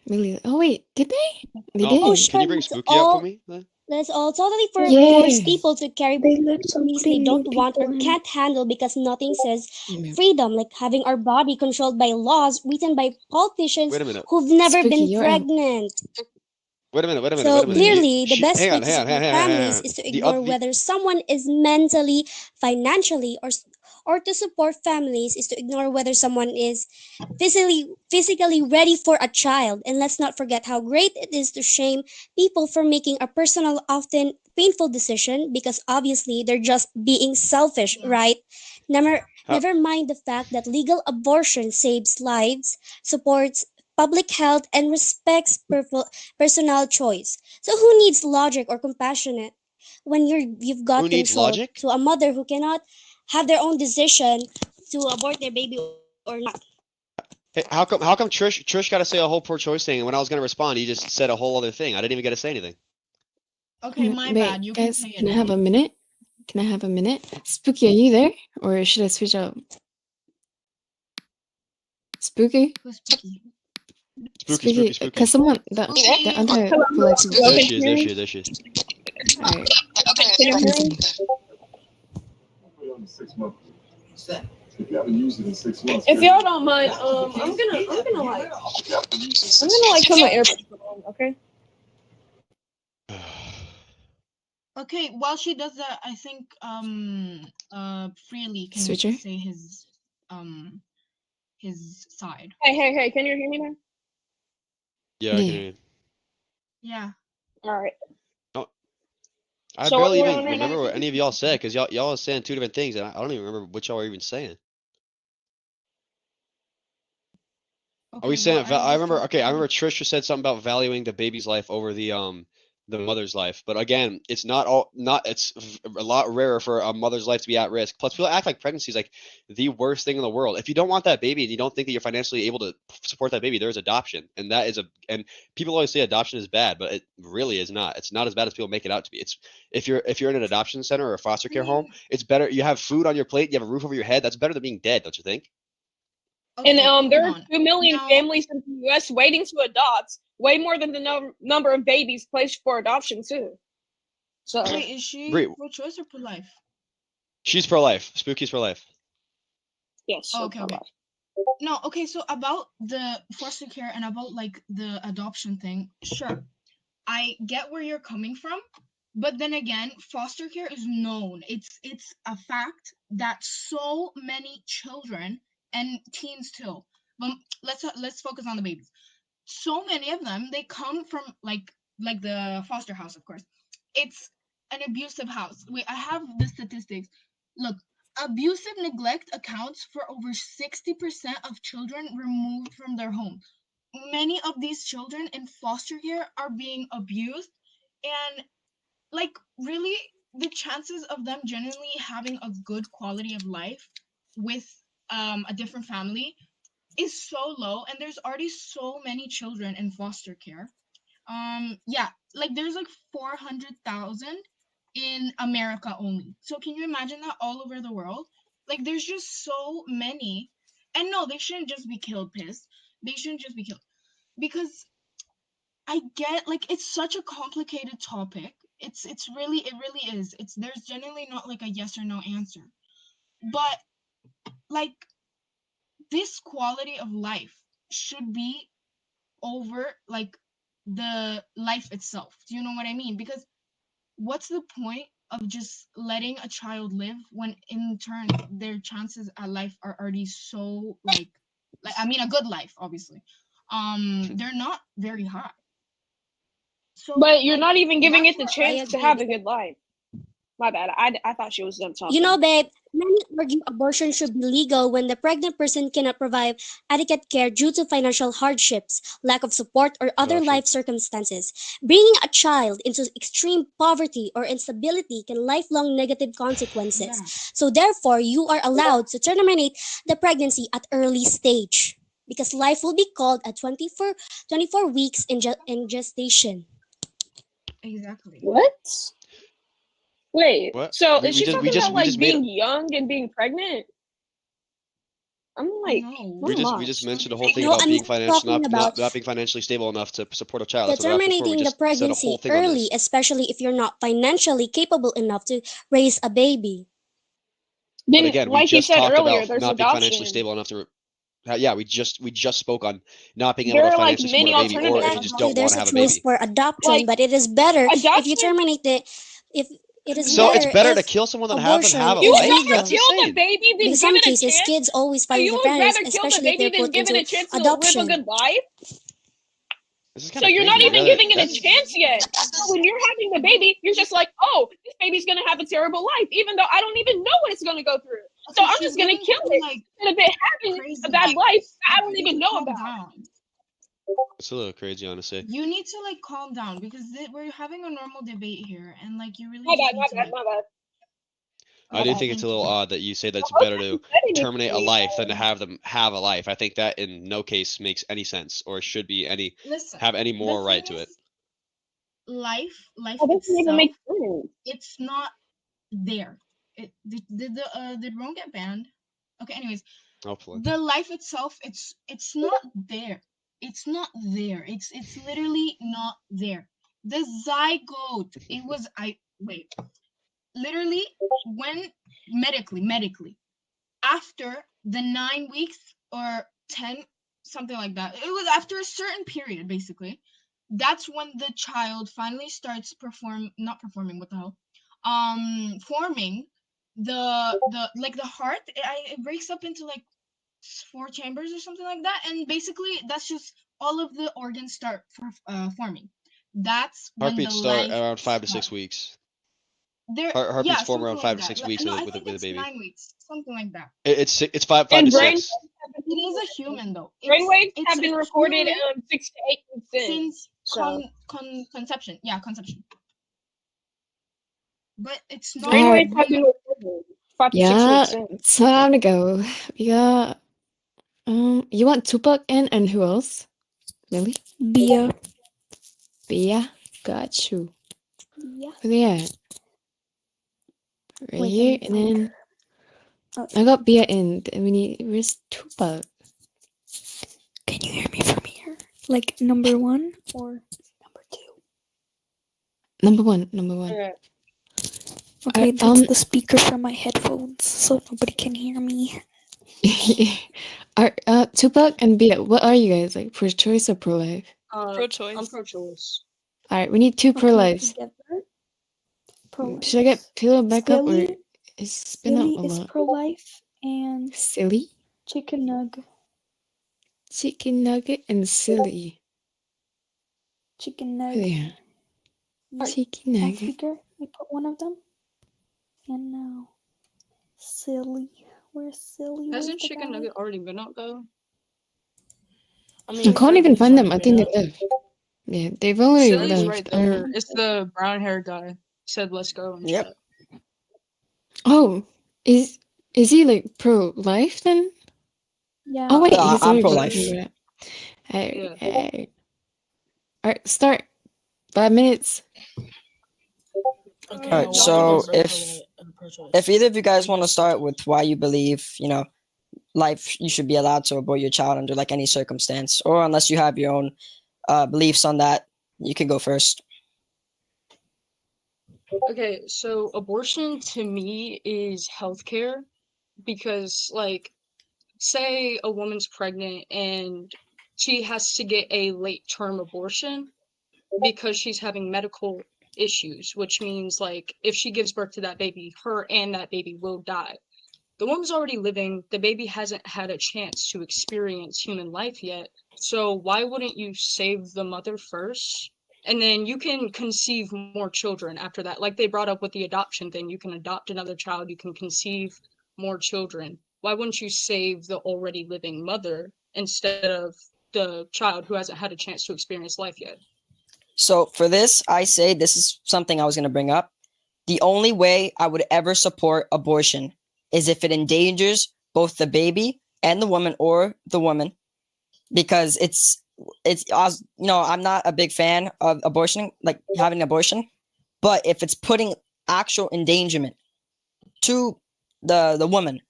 Oh wait, did they? They Oh, Oh, did. can you shit. bring Let's Spooky up for all me then? let's all totally force Yeah. people to carry They let babies they something new don't want or people in. can't handle because nothing says freedom, like having our body controlled by laws written by politicians Wait a minute. who've never Spooky, been you're out. pregnant. Wait a minute. Wait a minute. Wait So a minute. clearly, the best Hang way on. to Hang on. support Hang on. Hang on. Hang families on. is to The ignore other. whether someone is mentally, financially, or to support families is to ignore whether someone is physically ready for a child. And let's not forget how great it is to shame people for making a personal, often painful decision because obviously they're just being selfish, right? Never How, never mind the fact that legal abortion saves lives, supports public health, and respects personal choice. So who needs logic or compassionate when you've got who needs control? logic? To a mother who cannot have their own decision to abort their baby or not. Hey, how come Trish got to say a whole pro-choice thing, and when I was gonna respond, he just said a whole other thing. I didn't even get to say anything. Okay, my Wait, bad. You can guys, say it can I have now. a minute? Can I have a minute? Spooky, are you there? Or should I switch out? Spooky? Who's Spooky? Spooky. Because someone, the other polite people. There she is. There she is. Alright. Can you hear Listen. me? If y'all don't mind, I'm gonna like put my AirPods on, okay? Okay, while she does that, I think Freely can Switcher? say his side. Hey, can you hear me now? Yeah, I can hear you. Yeah. All right. Oh, I So what do barely we even want to But know? remember I what think any it's of y'all important. said because y'all was saying two different things, and I don't even remember what y'all were even saying. Are we Okay, well, saying? I I just remember. want Okay, I to. remember Trisha said something about valuing the baby's life over the mother's life. But again, it's not all. Not it's a lot rarer for a mother's life to be at risk. Plus, people act like pregnancy is like the worst thing in the world. If you don't want that baby and you don't think that you're financially able to support that baby, there's adoption, and that is a. And people always say adoption is bad, but it really is not. It's not as bad as people make it out to be. It's if you're in an adoption center or a foster I care home, mean, it's better. You have food on your plate. You have a roof over your head. That's better than being dead, don't you think? And okay, there hold are on. 2 million Now, families in the U.S. waiting to adopt, way more than the number of babies placed for adoption too. So wait, is she Brie, pro-choice or pro-life? she's pro life. Spooky's pro life. yes, Oh, so okay, okay. No, okay, so about the foster care and about like the adoption thing, sure. I get where you're coming from, but then again, foster care is known. It's a fact that so many children and teens too. But let's focus on the babies. So many of them, they come from like the foster house, of course. It's an abusive house. Wait, I have the statistics. Look, abusive neglect accounts for over 60% of children removed from their home. Many of these children in foster care are being abused, and like really the chances of them genuinely having a good quality of life with a different family is so low, and there's already so many children in foster care. Yeah, like there's like 400,000 in America only. So can you imagine that all over the world? Like there's just so many. And no, they shouldn't just be killed, pissed. They shouldn't just be killed. Because I get like it's such a complicated topic. It really is. It's there's genuinely not like a yes or no answer. But like this quality of life should be over like the life itself. Do you know what I mean? Because what's the point of just letting a child live when in turn their chances at life are already so like I mean a good life obviously. They're not very high. So but you're like not even giving that's it the where I I chance to agree. have a good life. My bad. I thought she was done You know, talking. babe, many argue abortion should be legal when the pregnant person cannot provide adequate care due to financial hardships, lack of support, or other Gotcha. life circumstances. Bringing a child into extreme poverty or instability can lifelong negative consequences. yeah, So therefore, you are allowed to terminate the pregnancy at early stage because life will be called at 24 weeks in gestation. exactly. What? Wait. What? So We, is we she just we talking just about we like just made being young and being pregnant? I'm like, No. we not just we just much. mentioned the whole thing No, about I'm being not financial talking about not being financially stable enough to support a child. the That's what we're asking for. We terminating the just said a whole pregnancy thing on early, this. especially if you're not financially capable enough to raise a baby. But Then, again, we like you just said talked earlier, about there's not being financially adoption. stable enough to. Yeah, we just spoke on not being able There to are like financially support many a baby, or if But you just alternatives. Exactly, don't want there's to a have a choice baby. for adoption, Like but it is better if you adoption. terminate the if it is So it's better better to if kill someone than abortion have a You is would life. rather That's legal. kill the insane. baby than Because give some it a cases, chance. kids always So follow you the would parents, rather kill the especially if they're baby than put give it into a chance to live a adoption. good life. This is kind So of you're not crazy. even giving it a That's chance yet. So when you're having the baby, you're just like, oh, this baby's gonna have a terrible life, even though I don't even know what it's gonna go through. So okay, I'm she's just gonna getting kill too it like instead of it having a crazy. bad life I Like don't you need even to know calm about. down. it's a little crazy, honestly. You need to like calm down because we're having a normal debate here, and like you really My just bad, need my to bad, like. my bad, I my do Okay, bad. think it's a thank little you. odd that you say that it's I better wasn't to upsetting terminate a anybody. life than to have them have a life. I think that in no case makes any sense or should be any Listen, have any the more thing right to it. is, life That doesn't even itself, make sense. it's not there. It did Rome get banned? Okay, anyways, Hopefully. the life itself, it's not there. It's not there. It's literally not there. The zygote. It was I wait. Literally when medically after the 9 weeks or 10 something like that. It was after a certain period basically. That's when the child finally starts not performing, what the hell, forming the like the heart. It breaks up into like four chambers or something like that, and basically that's just all of the organs start forming. That's when the Heartbeats start life around 5 to 6 starts. weeks. There, Heartbeats yeah, form around something like five to that. six weeks No, with I with a, think with a it's baby. 9 weeks, something like that. It's five And to brain six. It is a human though. brainwaves It's have a been recorded human 6 to 8 weeks in. since So conception. Yeah, conception. But it's not a brainwaves have human. been recorded 5 to 6 Yeah, weeks in. it's time to go. We got you want Tupac in and who else? Lily? Bia. Bia? Got you. Yeah. Where they at? Right Wait, let here, me and find then her. Oh, I got Bia in. And we need where's Tupac? can you hear me from here? Like number 1 or number 2? Number one. Number one. Okay, that's the speaker from my headphones, so nobody can hear me. Are Tupac and Bia, what are you guys like? Pro-choice or pro-life? Pro-choice. I'm pro-choice. All right, we need two Okay, pro-lives. together. Pro-life. Should I get Pillow back up or Silly. it's been up Silly a is lot? pro-life and Silly, chicken nug. chicken nugget, and silly. Chicken Where nug. they at? Yeah. Chicken On nugget. speaker, I put one of them. And now, silly. Where's silly? Where's Hasn't the Chicken guy? Nugget already been up though? I I mean, can't even everybody's find them. already I been think up. they left. Yeah, they've already Silly's left. right there. It's the brown hair guy. Said let's go in chat. Oh, is he like pro-life then? Yeah. Oh wait, No, he's I'm already pro-life. talking about it. Yeah. All right, start. 5 minutes. Okay, All no, right, so if either of you guys want to start with why you believe, life, you should be allowed to abort your child under like any circumstance, or unless you have your own beliefs on that, you can go first. Okay, so abortion to me is healthcare because, like, say a woman's pregnant and she has to get a late term abortion because she's having medical issues, which means, like, if she gives birth to that baby, her and that baby will die. The woman's already living, the baby hasn't had a chance to experience human life yet. So why wouldn't you save the mother first? And then you can conceive more children after that. Like they brought up with the adoption thing, you can adopt another child, you can conceive more children. Why wouldn't you save the already living mother instead of the child who hasn't had a chance to experience life yet? So for this, I say this is something I was going to bring up. The only way I would ever support abortion is if it endangers both the baby and the woman, or the woman, because I'm not a big fan of abortion, like having an abortion, but if it's putting actual endangerment to the woman,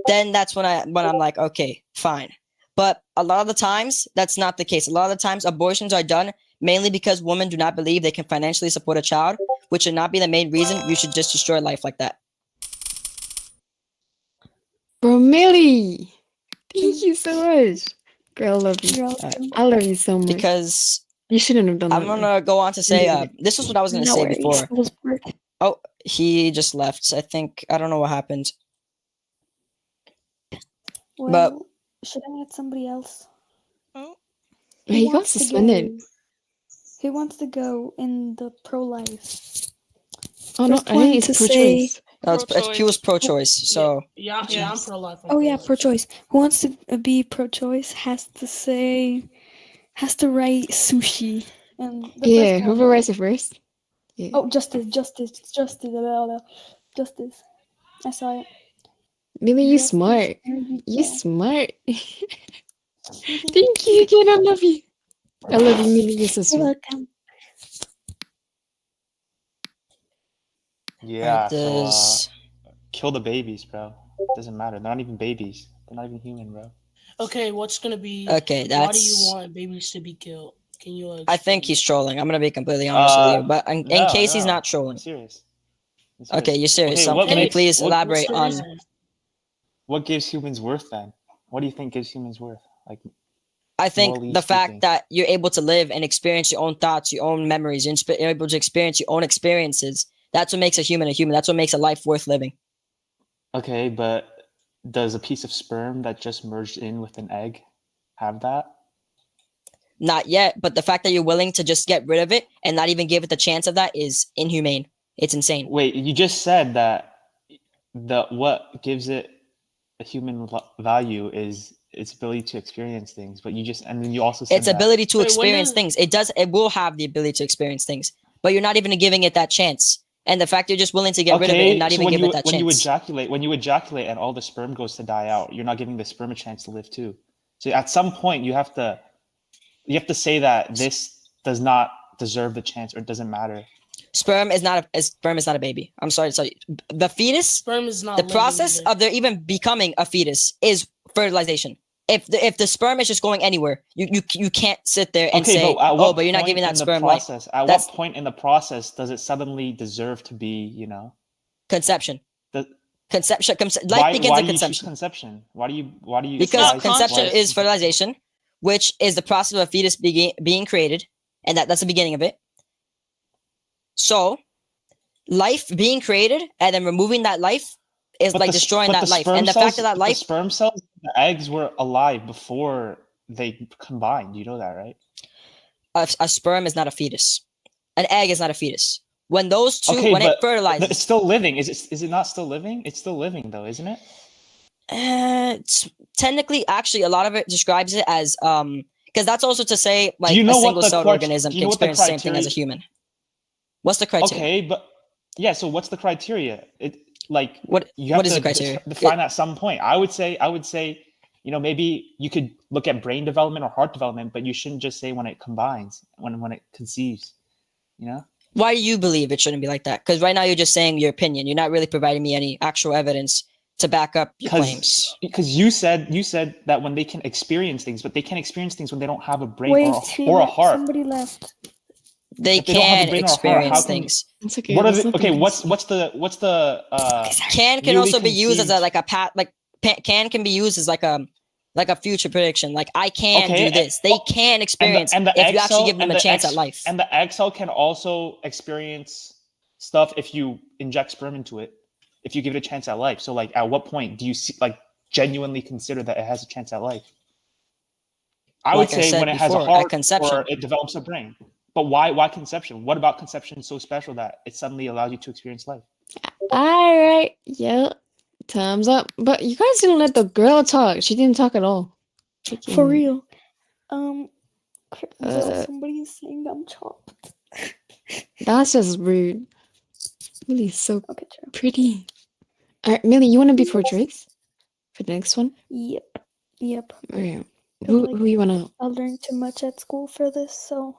then that's when I'm like, okay, fine. But a lot of the times that's not the case. A lot of the times abortions are done mainly because women do not believe they can financially support a child, which should not be the main reason you should just destroy life like that. Bro, Millie, thank you so much. Girl, I love you. I love you so much. Because you shouldn't have done that. I'm gonna go on to say this is what I was gonna No say worries. before. It was worth it. Oh, he just left. I don't know what happened. Well, should I add somebody else? Oh. He got suspended. Who wants to go in the pro-life? Oh no, I think it's pro-choice. No, it's Pew's pro-choice. So Yeah, I'm pro-life. Oh yeah, pro-choice. Who wants to be pro-choice has to write sushi. And the Yeah, first one. whoever writes it first. Yeah. Oh, justice. I saw it. Millie, you smart. You smart. Thank you again. I love you. I love you, Millie. You're so sweet. You're welcome. Yeah, so does- kill the babies, bro. Doesn't matter. They're not even babies. They're not even human, bro. Okay, what's gonna be? Okay, Why do you that's- want babies to be killed? Can you? I think he's trolling. I'm gonna be completely honest with you, but in case he's not trolling. I'm serious. Okay, you're serious. Okay, So what can you makes- please what- elaborate on? What gives humans worth then? What do you think gives humans worth? Like, I think morally the fact speaking. that you're able to live and experience your own thoughts, your own memories, you're able to experience your own experiences. That's what makes a human a human. That's what makes a life worth living. Okay, but does a piece of sperm that just merged in with an egg have that? not yet. But the fact that you're willing to just get rid of it and not even give it the chance of that is inhumane. It's insane. Wait, you just said that what gives it a human value is its ability to experience things, but and then you also said its ability to Wait, when experience does- things. It will have the ability to experience things, but you're not even giving it that chance. And the fact you're just willing to get rid of it and not even give it that when chance. when you ejaculate and all the sperm goes to die out, you're not giving the sperm a chance to live too. So at some point you have to say that this does not deserve the chance or it doesn't matter. Sperm is not a baby. I'm sorry to tell you. The fetus, sperm is not the living process either. of there even becoming a fetus is fertilization. If the sperm is just going anywhere, you can't sit there and say, but you're not giving that sperm life. At what point in the process does it suddenly deserve to be, conception? Conception. Why Life begins in do you choose conception. conception? Why do you? Because conception is fertilization, which is the process of a fetus being created, and that's the beginning of it. So, life being created and then removing that life is like destroying that life. And the fact that life, the sperm cells, the eggs were alive before they combined. You know that, right? A sperm is not a fetus. An egg is not a fetus. When those two, it fertilizes, it's still living. Is it not still living? It's still living though, isn't it? It's technically, actually, a lot of it describes it as because that's also to say like a single-celled organism can experience the same thing as a human. What's the criteria? Okay, but yeah. So what's the criteria? What is the criteria? Define at some point. I would say, maybe you could look at brain development or heart development, but you shouldn't just say when it combines, when it conceives. Why do you believe it shouldn't be like that? Because right now you're just saying your opinion. You're not really providing me any actual evidence to back up your claims. Because you said that when they can experience things, but they can experience things when they don't have a brain or a heart. Somebody left. They can experience things. What are what's the can also be used as can be used as like a future prediction. Like I can do this. They can experience if you actually give them a chance at life. And the egg cell can also experience stuff if you inject sperm into it. If you give it a chance at life. So like at what point do you genuinely consider that it has a chance at life? I would say when it has a heart or it develops a brain. But why conception? What about conception is so special that it suddenly allows you to experience life? All right, yeah, time's up. But you guys didn't let the girl talk. She didn't talk at all. For real. Somebody is saying I'm chopped. That's just rude. Millie's so pretty. All right, Millie, you want to be pro-choice for the next one? Yep. All right. Who you wanna? I learned too much at school for this, so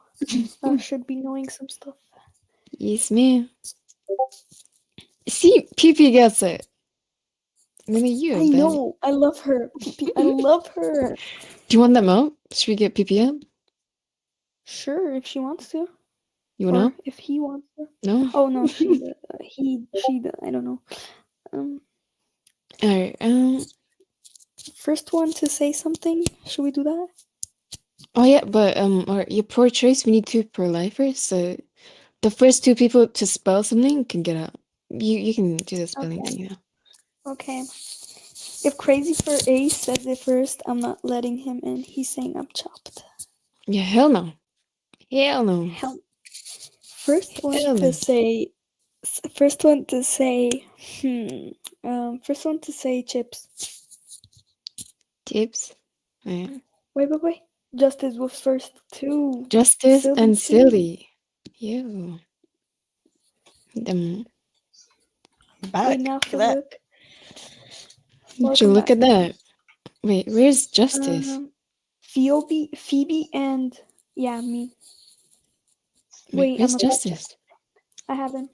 I should be knowing some stuff. Yes, ma'am. See, PP gets it. Maybe you. I know. I love her. I love her. Do you want them out? Should we get PP out? Sure, if she wants to. You want out? If he wants to. No. Oh no, she. I don't know. All right. First one to say something. Should we do that? Oh yeah, but you're pro-choice. We need two pro-lifers. So the first two people to spell something can get out. You can do the spelling thing. Okay. If Crazy for A says it first, I'm not letting him in. He's saying I'm chopped. Yeah, hell no. Hell no. First one to say chips. Tips. Yeah. Wait. Justice was first too. Justice and silly. You. Wait, now for look. Would you look at that? Wait, where's Justice? Phoebe and me. Wait, where's Justice? I haven't.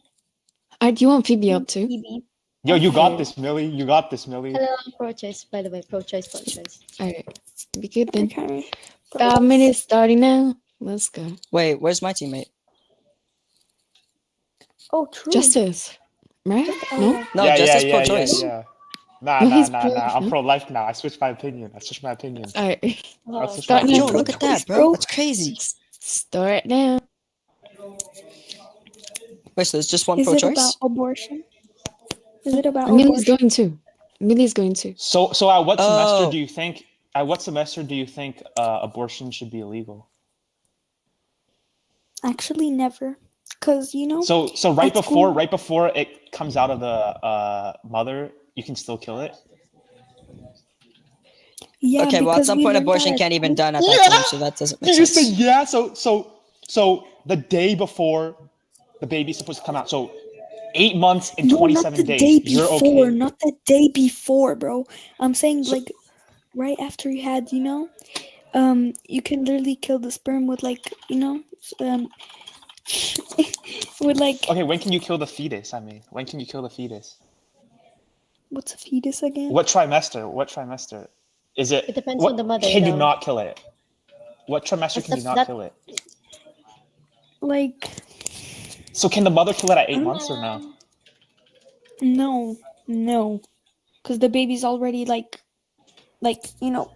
Do you want Phoebe up too? Phoebe. Yo, you got this, Millie. You got this, Millie. Hello, I'm pro-choice, by the way. Pro-choice. Alright. Be good then. Okay. 5 minutes starting now. Let's go. Wait, where's my teammate? Oh, true. Justice. Right? No? No, Justice pro-choice. Yeah. Nah. I'm pro-life now. I switched my opinion. Alright. Yo, look at that, bro. That's crazy. Start now. Wait, so there's just one Is pro-choice? it about abortion? Is it about Millie's abortion? Millie's going to. So at what semester do you think? At what semester do you think abortion should be illegal? Actually, never. Cause you know. So at school- right before it comes out of the mother, you can still kill it. Yeah, Okay, well, at because some we point, learned that abortion at can't even school. done at that time, so that doesn't make You say sense. yeah. So the day before the baby's supposed to come out. So 8 months and No, not 27 the days. day You're before. okay. Not the day before, bro. I'm saying So- like right after you had, you know, you can literally kill the sperm with like, you know, with like Okay, when can you kill the fetus? I mean, when can you kill the fetus? what's a fetus again? What trimester? What trimester? Is it? It depends What on the mother, can you though. not kill it? What trimester can you not That kill it? Like So can the mother kill it at 8 months or no? no, because the baby's already like you know,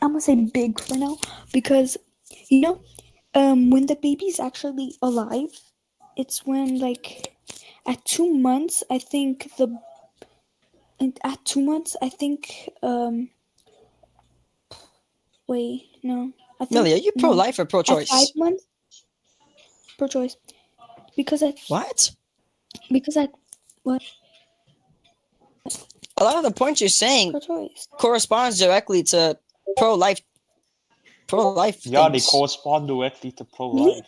I'm gonna say big for now because you know, when the baby's actually alive, it's when like at 2 months, I think at 2 months, I think wait, no, I think Millie, are you no. pro-life or At 5 pro-choice? months, pro-choice, because at What? because at what A lot of the points you're saying pro-choice. corresponds directly to pro-life Yeah, they things. correspond directly to Really? pro-life.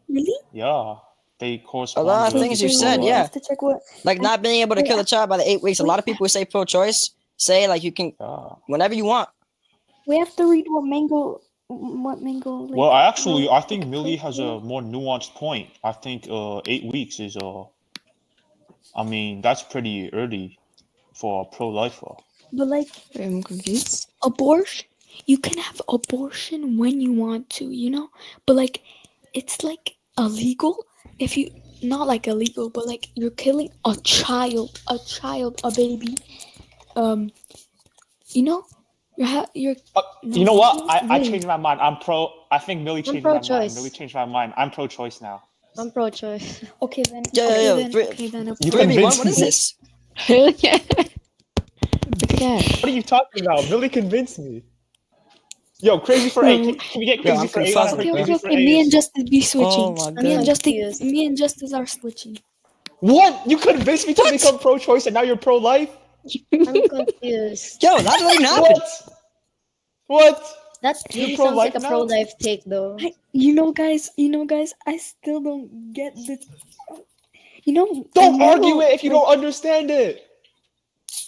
Really? Yeah, they A correspond lot of directly things to you said, pro-life. I yeah. have to check what. Like not being able to wait, kill a child by the 8 weeks. A wait, lot of people who say pro-choice say like you can whenever you want. We have to read what Mango. Like. Well, I think like, Millie has a more nuanced point. I think 8 weeks is I mean that's pretty early for a pro-lifer. But like, I'm confused. abortion. You can have abortion when you want to, you know. But like, it's like illegal if you not like illegal, but like you're killing a child, a baby. You know, you're. No, You know what? I wait. changed my mind. I think Millie changed my mind. pro-choice. Millie changed my mind. I'm pro-choice now. I'm pro-choice. Okay then. Yo, okay, yo, then. yo, Okay then. You 3v1, convinced what is me. this? Yeah. Look at that. What are you talking about? Millie convinced me. Yo, crazy for 8. Can we get Yo, crazy I'm for 8 on? I confuzzled, heard Okay, crazy okay, for okay. 8 Me and is... Justice be switching. Oh my Me and god. Justice. Me and Justice are switching. What? You convinced me to become pro-choice and now you're pro-life? I'm confused. Yo, that doesn't even happen. What? That You're really sounds like pro-life a now? pro-life take, though. You know, guys. I still don't get this. You know, Don't argue Mango, it if you like, don't understand it.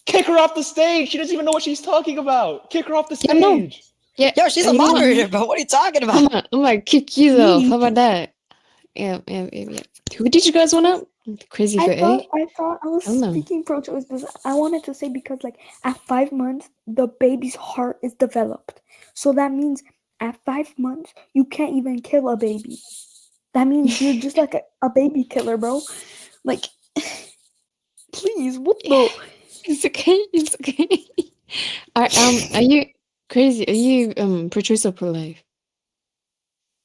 Kick her off the stage. She doesn't even know what she's talking about. Kick her off the stage. Yeah. Yo, she's a you know what? moderator, bro. What are you talking about? I'm gonna kick you though. How about that? Yeah. Who did you guys want up? Crazy for I thought A? I was I don't know. speaking pro-choice, but I wanted to say because like at 5 months the baby's heart is developed, so that means at 5 months you can't even kill a baby. That means you're just like a baby killer, bro. Like, please, what the? It's okay. It's okay. Are you crazy? Are you pro-choice or pro-life?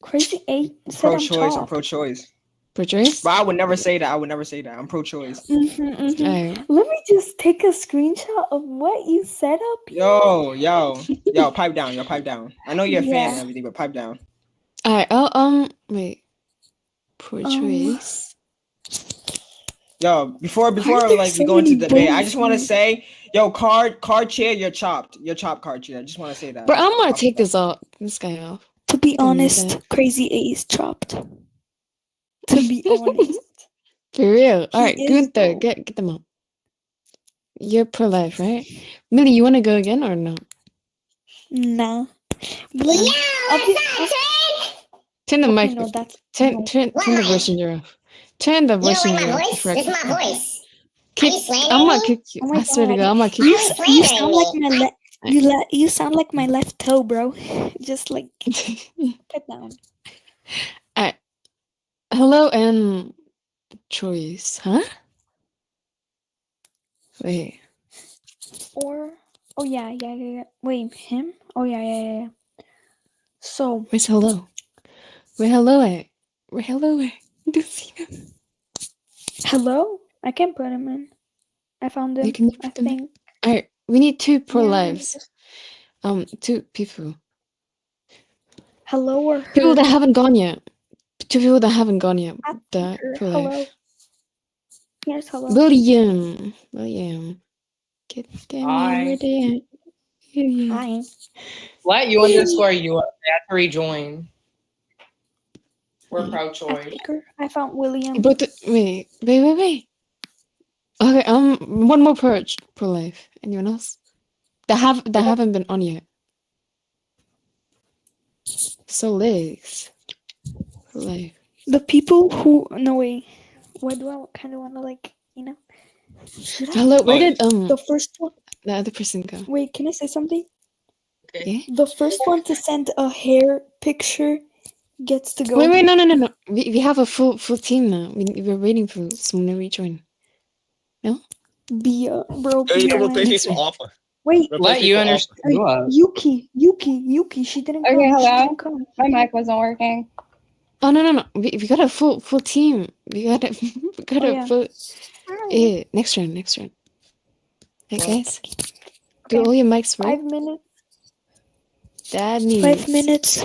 Crazy 8 I'm said I'm pro-choice. I'm chopped. pro-choice. Pro-choice? But I would never say that. I would never say that. I'm pro-choice. Alright. Let me just take a screenshot of what you said up here. Yo, pipe down. Yo, pipe down. I know you're a fan and Yeah. everything, but pipe down. Alright. Wait. Pro-choice. Yo, before there like we so go into many the debate, I bullies just want to here? say, yo, card chair, you're chopped. You're chopped, card chair. I just want to say that. Bro, I'm gonna take this guy off. To be You can mute honest, that. Crazy 8 is chopped. To be honest. For real. Alright, is, Gunther, though. get them up. You're pro-life, right? Millie, you wanna go again or no? Nah. But like, Turn the okay, mic. no, that's Turn no. the messenger off. Turn the messenger off. before I This is kick my you. voice. Kick. Are you slandering I'm gonna me? kick you. Oh my I swear to god. God, I'm gonna kick You, you. Slandering sound like me. my you sound like my left toe, bro. Just like put down. Alright. Hello and choice, huh? Wait. Or oh yeah. Wait, him? Oh yeah. So Where's hello? Where hello at? Where hello at? I don't see them. hello? I can put him in. I found him. You can I put them in. think. Alright, we need 2 pro Yeah, lives. 2 people. Hello or People her? that haven't gone yet. two people that haven't gone yet. Ask That her. pro Hello. life. Here's hello. William. Get them Hi. over there. William. Hi. Let you underscore you up. They have to rejoin. We're Yeah. pro-choice. Speaker. I found William. But wait. Okay, one more pro life. Anyone else? That haven't been on yet. So legs. Pro life. The people who no way. Why do I kind of want to like Should I? Hello, where did the first one? the other person go? Wait, can I say something? Yeah. The first one to send a hair picture gets to go. Wait, no. We have a full team now. We're waiting for someone to rejoin. No? Bia, bro. Hey, Bia replace me went. for Alpha. Wait. Let you underscore you up. Yuki. She didn't come. Okay, She hello. didn't come. My mic wasn't working. Oh no. We got a full team. We got a yeah. full. Yeah, next round. Hey guys, do all your mics work? 5 minutes. That means 5 minutes.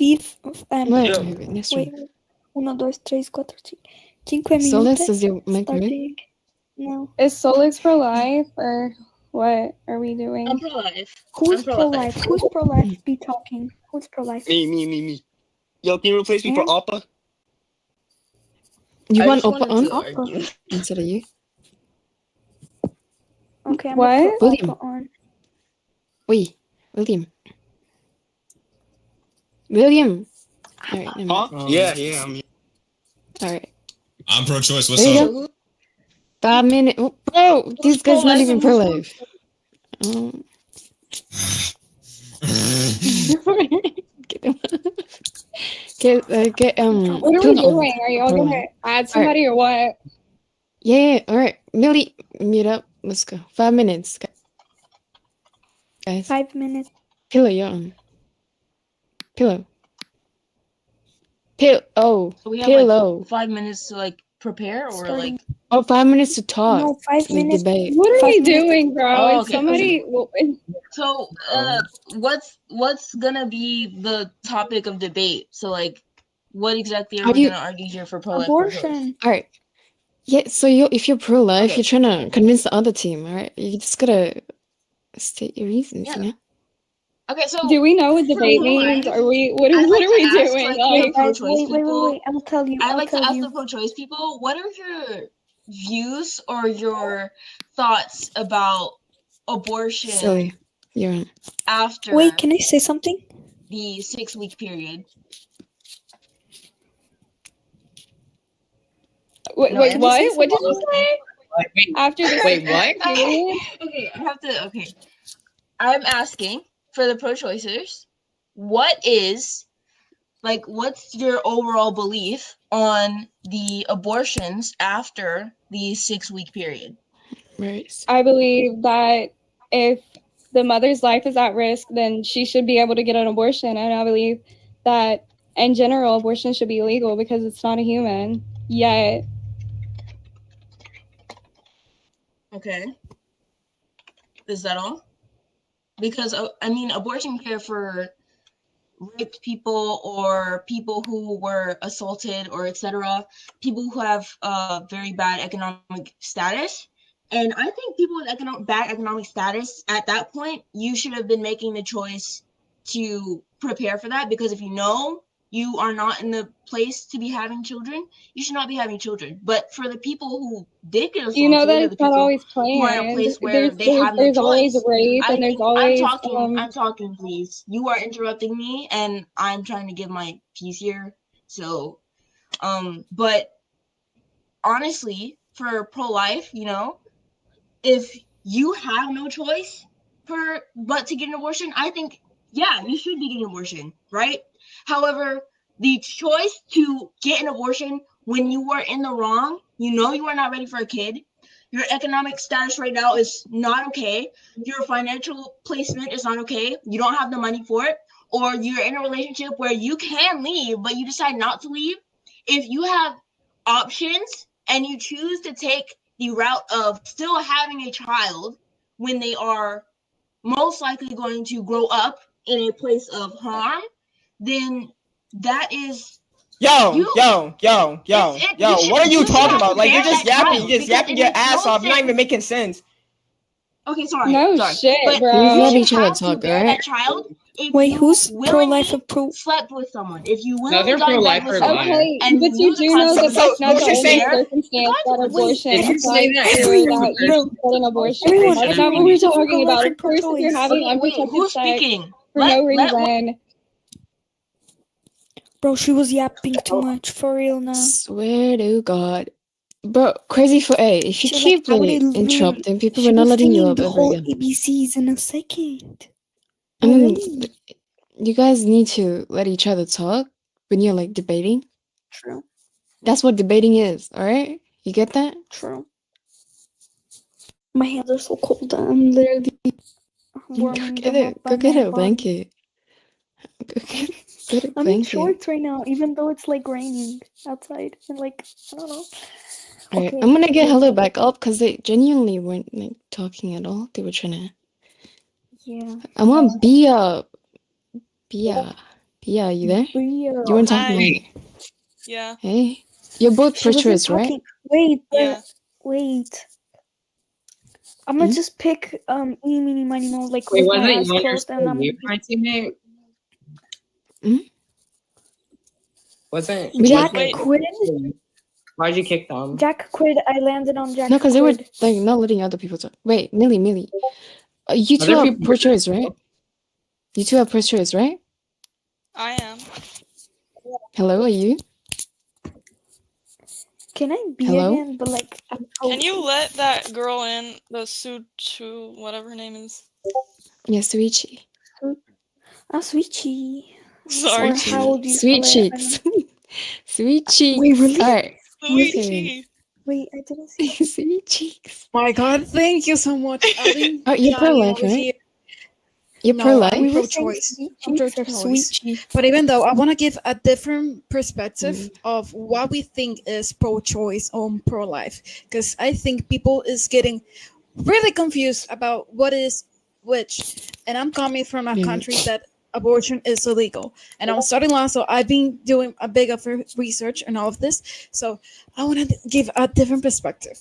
Wait. 1, 2, 3, 4, 5 Solus, minutos. does your mic work? No. Is Solix pro life or what are we doing? I'm pro-life. Who's pro-life? Who's pro-life? Be talking. Who's pro-life? Me. Yo, can you replace me for Alpha? You I want just Oppa wanted on? to argue. Instead of you? Okay, I'm What? gonna put William. Oppa on. Wait, William. Alright, never mind. Yeah, I'm here. Alright. I'm pro-choice. What's There you up? go. 5 minutes. Oh, bro, these guys not even pro-life. Get them. Get What are we doing? Are y'all gonna add somebody or what? Yeah, alright. Millie, meet up. Let's go. 5 minutes. Guys. 5 minutes. Pillow, you're on. Pillow. Oh, So we have pillow. like 5 minutes to like prepare or like. Oh, 5 minutes to talk. No, 5 minutes. Debate. What are we 5 minutes. doing, bro? Oh, Is okay, somebody? So, what's gonna be the topic of debate? So, like, what exactly are we gonna argue here for pro-life? Abortion. Alright. Yeah, so if you're pro-life, Okay. you're trying to convince the other team, alright? You just gotta state your reasons, you know? Okay, so Do we know what for debate pro-life, means? Are we? What I'd are like to we ask, doing? like, Like, the pro-choice people. Wait. I'll tell you. I'd like to ask the pro-choice people, what are your views or your thoughts about abortion Silly. You're on. after Wait, can I say something? the 6-week period? wait, No, wait, and this what? is What did you say? After the Wait, what? period? Okay, okay. I'm asking for the pro-choicers, what's your overall belief on the abortions after the 6-week period? Right. I believe that if the mother's life is at risk, then she should be able to get an abortion. And I believe that in general, abortion should be illegal because it's not a human yet. Okay. Is that all? Because, I mean, abortion care for raped people or people who were assaulted or etc., people who have very bad economic status. And I think people with bad economic status, at that point, you should have been making the choice to prepare for that, because if you know you are not in the place to be having children, you should not be having children. But for the people who did get assaulted, You know that or the it's not people always who are in a planned. place where they have no There's always choice, rape I and there's think always I'm talking, please. You are interrupting me, and I'm trying to give my piece here. So, but honestly, for pro-life, if you have no choice but to get an abortion, I think, yeah, you should be getting an abortion, right? However, the choice to get an abortion when you are in the wrong, you are not ready for a kid, your economic status right now is not okay, your financial placement is not okay, you don't have the money for it, or you're in a relationship where you can leave, but you decide not to leave. If you have options and you choose to take the route of still having a child when they are most likely going to grow up in a place of harm, then that is Yo, you. yo. What are you you should talking have about? to Like, you're bear just that yapping. child You're just because yapping it your makes ass no off. You're not sense. even making sense. Okay, sorry. No sorry. shit, But bro. Please you let should each other have to talk, bear alright? that child if Wait, you who's pro-life willingly and pro? slept with someone. If you No, willingly they're got in bed pro-life with or someone liar. Okay, and but you you knew the do know that consequences, that's not what the you're you only saying? bear the circumstance that consequences. abortion If you say applies that to, every that you person can get an abortion. Everyone, That's not what everyone, we're we talk talking pro-life about. and Of course, if you're pro-choice. having Okay, wait, unprotected who's sex speaking? for no Let reason, Bro, she was yapping too much, for real now. Swear to God. Bro, crazy for A. If you She like, keep I would like literally, interrupting people, she we're not was letting you singing up the ever whole again. ABCs in a second. I mean, Already. you guys need to let each other talk when you're like debating. True. That's what debating is, alright? You get that? True. My hands are so cold. I'm literally Go warming get them up by go get my a body. blanket. Get a I'm in blanket. shorts right now, even though it's like raining outside. And like, I don't know. Alright, Okay, I'm gonna get wait. Hello back up because they genuinely weren't like talking at all. They were trying to. Yeah. I want Bia. Bia, you there? Bria. You weren't talking Hi. earlier. Yeah. Hey, you're both She wasn't pro-choice, right? talking. Wait, but Yeah. wait. I'm gonna just pick eeny, meeny, miny, moe, like Wait, with my wasn't eyes you closed, and I'm you, my teammate? Wasn't Jack Wait. quit. Why'd you kick them? Jack quit. I landed on Jack No, because they were quit. like not letting other people talk. Wait, Millie, you two Other are people. pro-choice, right? You two are pro-choice, right? I am. Hello, are you? Can I be Hello? again? But like, Can you let that girl in? The Chu, whatever her name is. Yes, Suichi. Sweetie. Sorry. Or how do you Sweet spell it? cheeks. Sweet cheeks. Wait, really? All right. Sweetie. Wait, I didn't see. Sweet cheeks. My God, thank you so much. I've been Oh, you're dying pro-life, over right? here. You're No, pro-life? I'm We were saying pro-choice. sweet I'm cheeks or pro-choice. sweet cheeks. But even though I want to give a different perspective of what we think is pro-choice or pro-life, because I think people is getting really confused about what is which. And I'm coming from a country that abortion is illegal, and I'm studying law, so I've been doing a big of research and all of this. So I want to give a different perspective.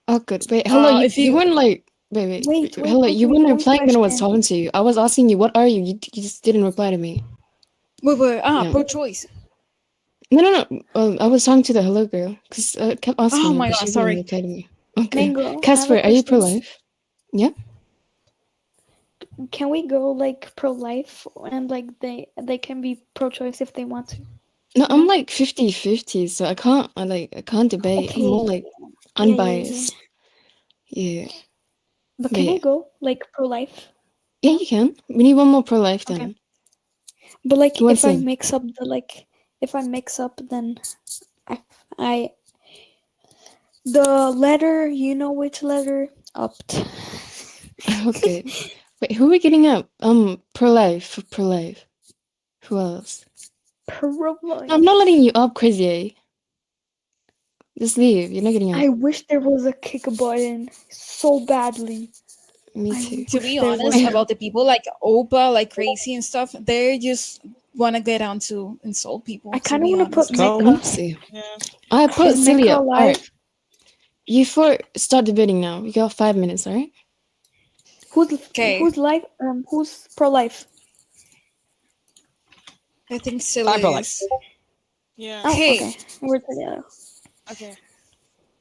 Oh, good. Wait, hello. If You you weren't like. Wait. Hello. You weren't one replying when I was question. talking to you. I was asking you, what are you? You just didn't reply to me. wait, Yeah. pro-choice. No. I was talking to the hello girl because I kept asking Oh her, my but God, she didn't sorry. reply to me. Okay. Mango, I have a Casper, are you question. pro-life? Yeah. Can we go like pro-life and like they can be pro-choice if they want to? No, I'm like 50-50, so I can't debate. I'm more like Yeah. unbiased. Yeah. But can I go like pro-life? Yeah, you can. We need one more pro-life Okay. then. But like Who wants if I in? mix up then I the letter, you know which letter? Opt. Okay. Wait, who are we getting up? Pro-life. Who else? Pro-life. No, I'm not letting you up, Crazy A. Just leave. You're not getting up. I wish there was a kick button so badly. Me too. To be honest, about the people like Opa, like Crazy and stuff, they just want to get on to insult people. I To kind of be want to put honest, Let me see. I put Is Celia. Mecca All alive? right. You four start debating now. You got 5 minutes, all right? Who's life? Who's pro-life? I think I'm silly pro-life. is. Yeah. Oh, Hey, okay. We're together. Okay.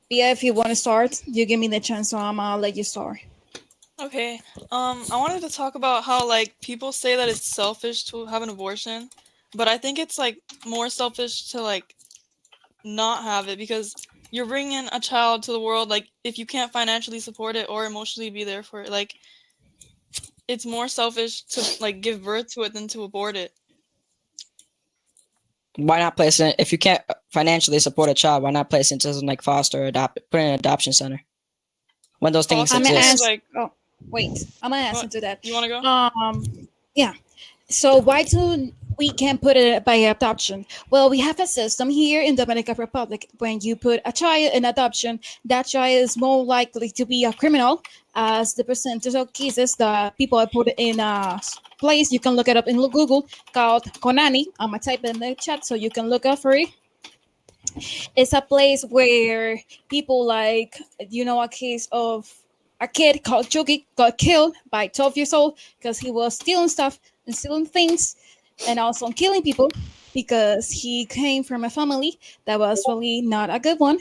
yeah, if you want to start, you give me the chance, so I'll let you start. Okay. I wanted to talk about how like people say that it's selfish to have an abortion, but I think it's like more selfish to like not have it because you're bringing a child to the world. Like if you can't financially support it or emotionally be there for it, like it's more selfish to like give birth to it than to abort it. Why not place it if you can't financially support a child? Why not place it into like foster or adopt, put it in an adoption center when those things I'm gonna exist? ask. I'm gonna answer to that. You want to go? Yeah. So why do we can put it by adoption. Well, we have a system here in Dominican Republic. When you put a child in adoption, that child is more likely to be a criminal, as the percentage of cases that people are put in a place. You can look it up in Google, called Konani. I'm gonna type it in the chat so you can look up for it. It's a place where people, like, a case of a kid called Chucky got killed by 12 years old because he was stealing stuff and stealing things and also killing people because he came from a family that was really not a good one.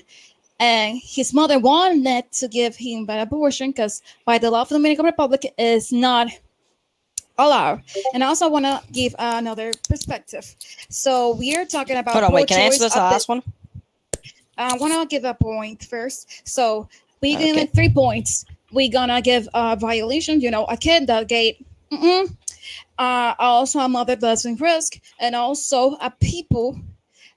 And his mother wanted to give him an abortion because by the law of the Dominican Republic is not allowed. And I also want to give another perspective. So we are talking about Hold on, wait. Can I answer pro-choice this last one? I want to give a point first. So we give Okay. it 3 points. We're gonna give a violation, a kid that gate. Also a mother that's in risk, and also a people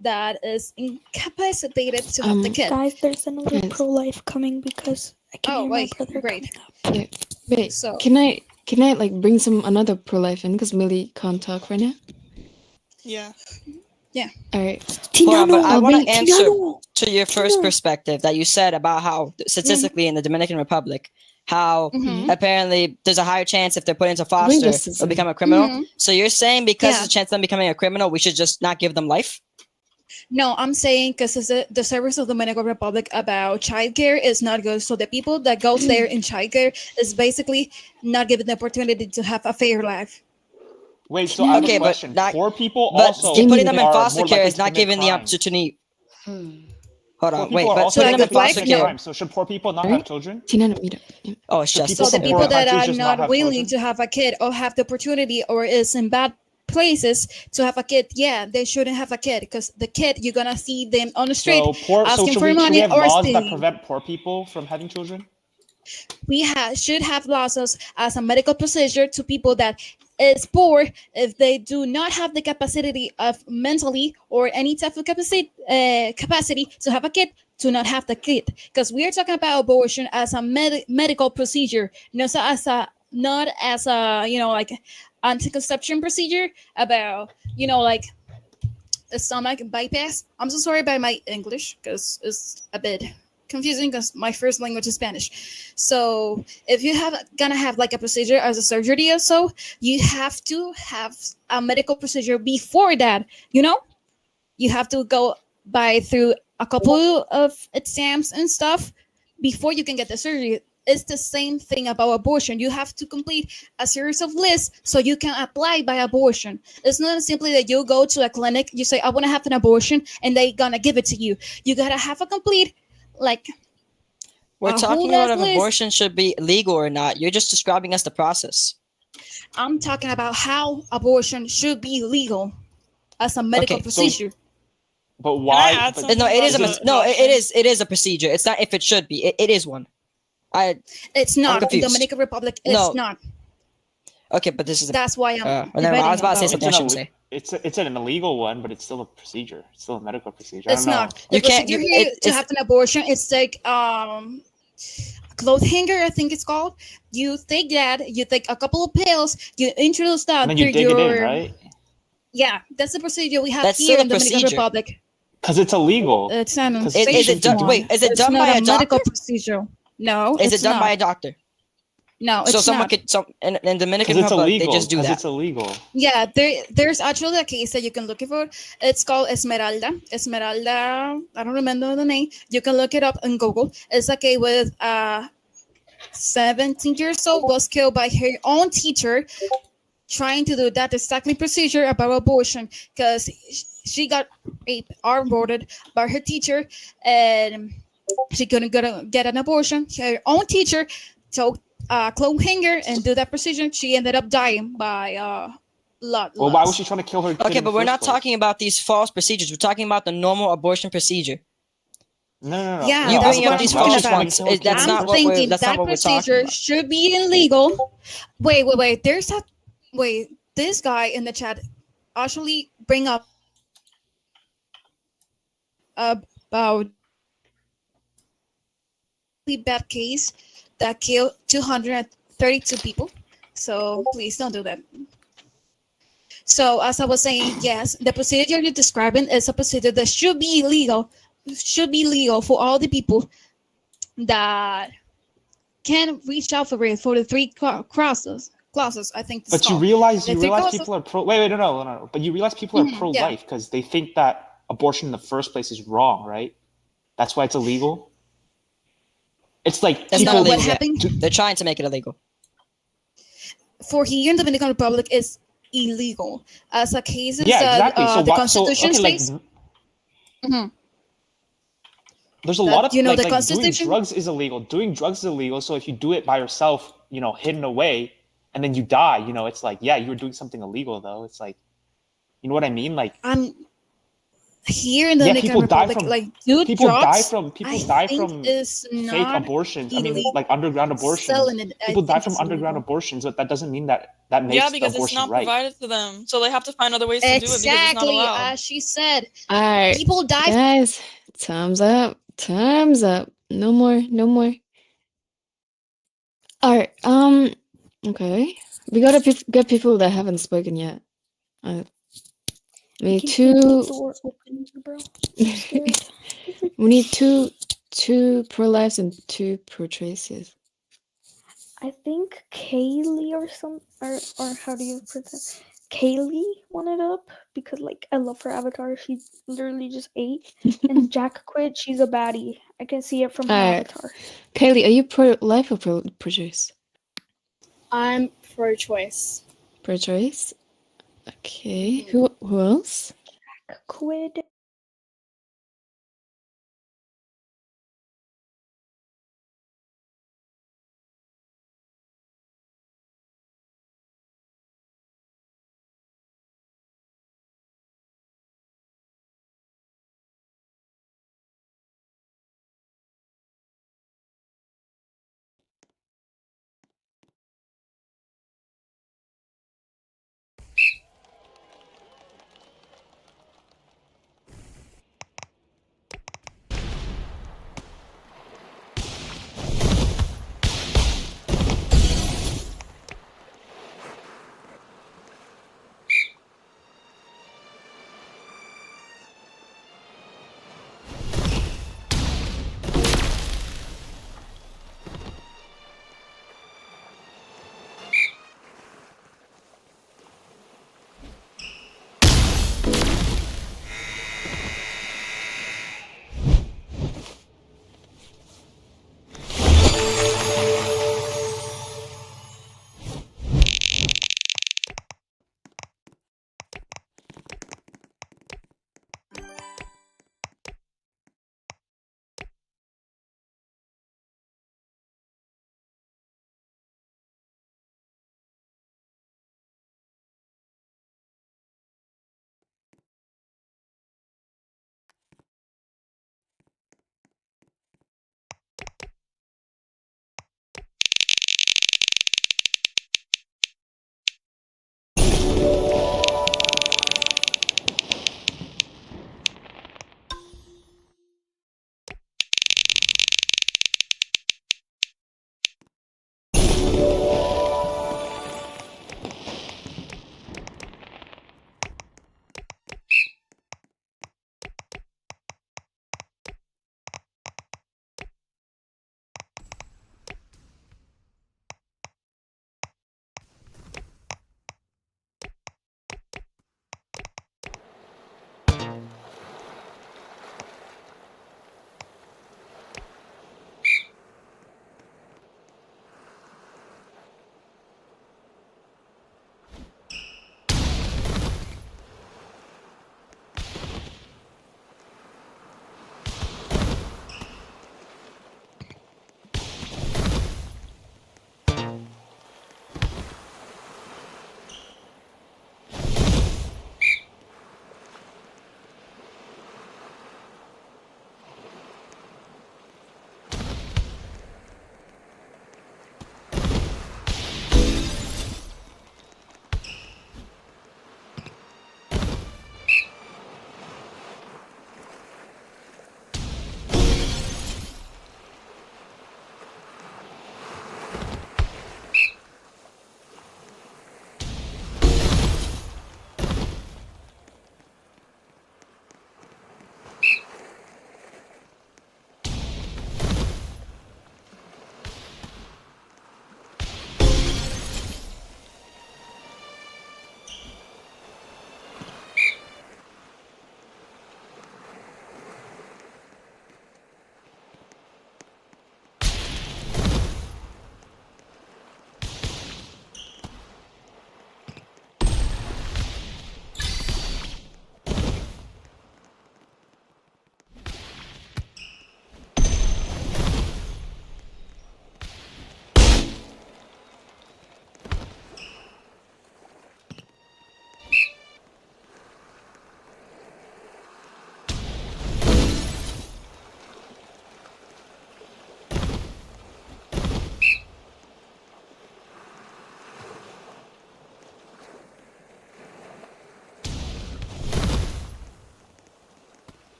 that is incapacitated to have the kid. Guys, there's another Guys. pro-life coming because I can hear my brother great. coming up. Yeah. Wait, So- can I like bring some another pro life in because Millie can't talk right now? Yeah. All right. Hold on, but I I'll want bring to answer to your first perspective that you said about how statistically in the Dominican Republic, how Mhm. apparently there's a higher chance if they're put into Bring foster this to they'll become a criminal. Mhm. So you're saying because Yeah. there's a chance of them becoming a criminal, we should just not give them life? No, I'm saying because the service of the Dominican Republic about childcare is not good. So the people that goes there in childcare is basically not given the opportunity to have a fair life. Wait, so I have Okay, a but question. not- Poor people But also putting them in are foster more care likely is to not commit giving the crimes. opportunity. Hold Poor on, people wait, are but also putting them in likely to foster commit care. crimes. So should poor people not Right? have children? Oh, it's Should justice. people So the from people poor that countries are just not have willing children? to have a kid or have the opportunity or is in bad places to have a kid, yeah, they shouldn't have a kid because the kid you're gonna see them on the street So asking should for we money have or laws that stealing. prevent poor people from having children? We should have laws as a medical procedure to people that is poor if they do not have the capacity of mentally or any type of capacity to have a kid, to not have the kid, because we are talking about abortion as a medical procedure, not as a like anti-conception procedure about like a stomach bypass. I'm so sorry about my English because it's a bit confusing because my first language is Spanish. So if you gonna have like a procedure as a surgery or so, you have to have a medical procedure before that. You have to go through a couple of exams and stuff before you can get the surgery. It's the same thing about abortion. You have to complete a series of lists so you can apply by abortion. It's not simply that you go to a clinic, you say, I want to have an abortion, and they're going to give it to you. You got to have a complete, We're a talking whole about ass if list. abortion should be legal or not. You're just describing us the process. I'm talking about how abortion should be legal as a medical Okay, procedure. But why? add But something No, it is about a no. adoption? It is a procedure. It's not if it should be. It is one. It's not. In confused. Dominican Republic, it's No. not. Okay, but this is. That's why I'm never mind. debating I was about to say about something I it's shouldn't say. it's an illegal one, but it's still a procedure. It's still a medical procedure. I It's don't know. not. The You can't- procedure you- here it- to it's- have an abortion, it's like cloth hanger, I think it's called. You take that, you take a couple of pills, you introduce that And then through you dig your it in, right? Yeah, that's the procedure we have That's here still a in the Dominican procedure. Republic. Because it's illegal. It's an Is unsafe it done- one. wait, is it It's done not by a medical doctor? procedure? No, Is it's it done not. by a doctor? No, it's So someone not. could in Dominican Because it's Republic illegal. they just do Because that. it's illegal. Yeah, there's actually a case that you can look for. It's called Esmeralda. Esmeralda, I don't remember the name. You can look it up on Google. It's a case with 17 years old was killed by her own teacher trying to do that exactly procedure about abortion because she got raped or aborted by her teacher and she couldn't get an abortion. Her own teacher took a clothes hanger and do that procedure. She ended up dying by lot. Well, why was she trying to kill her kid Okay, in but the we're first not place? talking about these false procedures. We're talking about the normal abortion procedure. No. Yeah, You that's bringing what up these I'm false talking ones. about. That's I'm not what thinking that's not that what we're talking procedure about. should be illegal. Wait. This guy in the chat actually bring up about a bad case that killed 232 people. So please don't do that. So as I was saying, yes, the procedure you're describing is a procedure that should be legal for all the people that can reach out for it for the three clauses. I think it's But you called. realize The three clauses. people are pro. Wait, no. But you realize people are Yeah. pro-life because they think that abortion in the first place is wrong, right? That's why it's illegal. It's like That's people. not illegal. They're trying to make it illegal. For here in the Dominican Republic, is illegal. As a case is Yeah, exactly. So the why? Constitution Okay, like. states. Mhm. There's a That, lot of you know, the like doing Constitution. drugs is illegal. Doing drugs is illegal. So if you do it by yourself, hidden away, and then you die, it's like, yeah, you were doing something illegal though. It's like, you know what I mean? Like, Here in the yeah, Dominican people die Republic, from like do people die drugs. from people I die think from is fake not abortions. I mean, illegal. like underground abortions. Selling it, I People die think from it's underground illegal. abortions, but that doesn't mean that makes Yeah, the because it's abortion not right. provided to them, so they have to find other ways to do it because it's not Exactly, allowed. as she said. All right, People die. guys. Time's up. Time's up. No more. No more. All right. Okay. We gotta get people that haven't spoken yet. We need two. Door open, bro. We need two pro-lives and two pro-choices. I think Kaylee or how do you pronounce Kaylee wanted up because like I love her avatar. She literally just ate. And Jack quit. She's a baddie. I can see it from her All right. avatar. Kaylee, are you pro-life or pro-choice? I'm pro-choice. Pro-choice. Okay. Who else? Jack quit.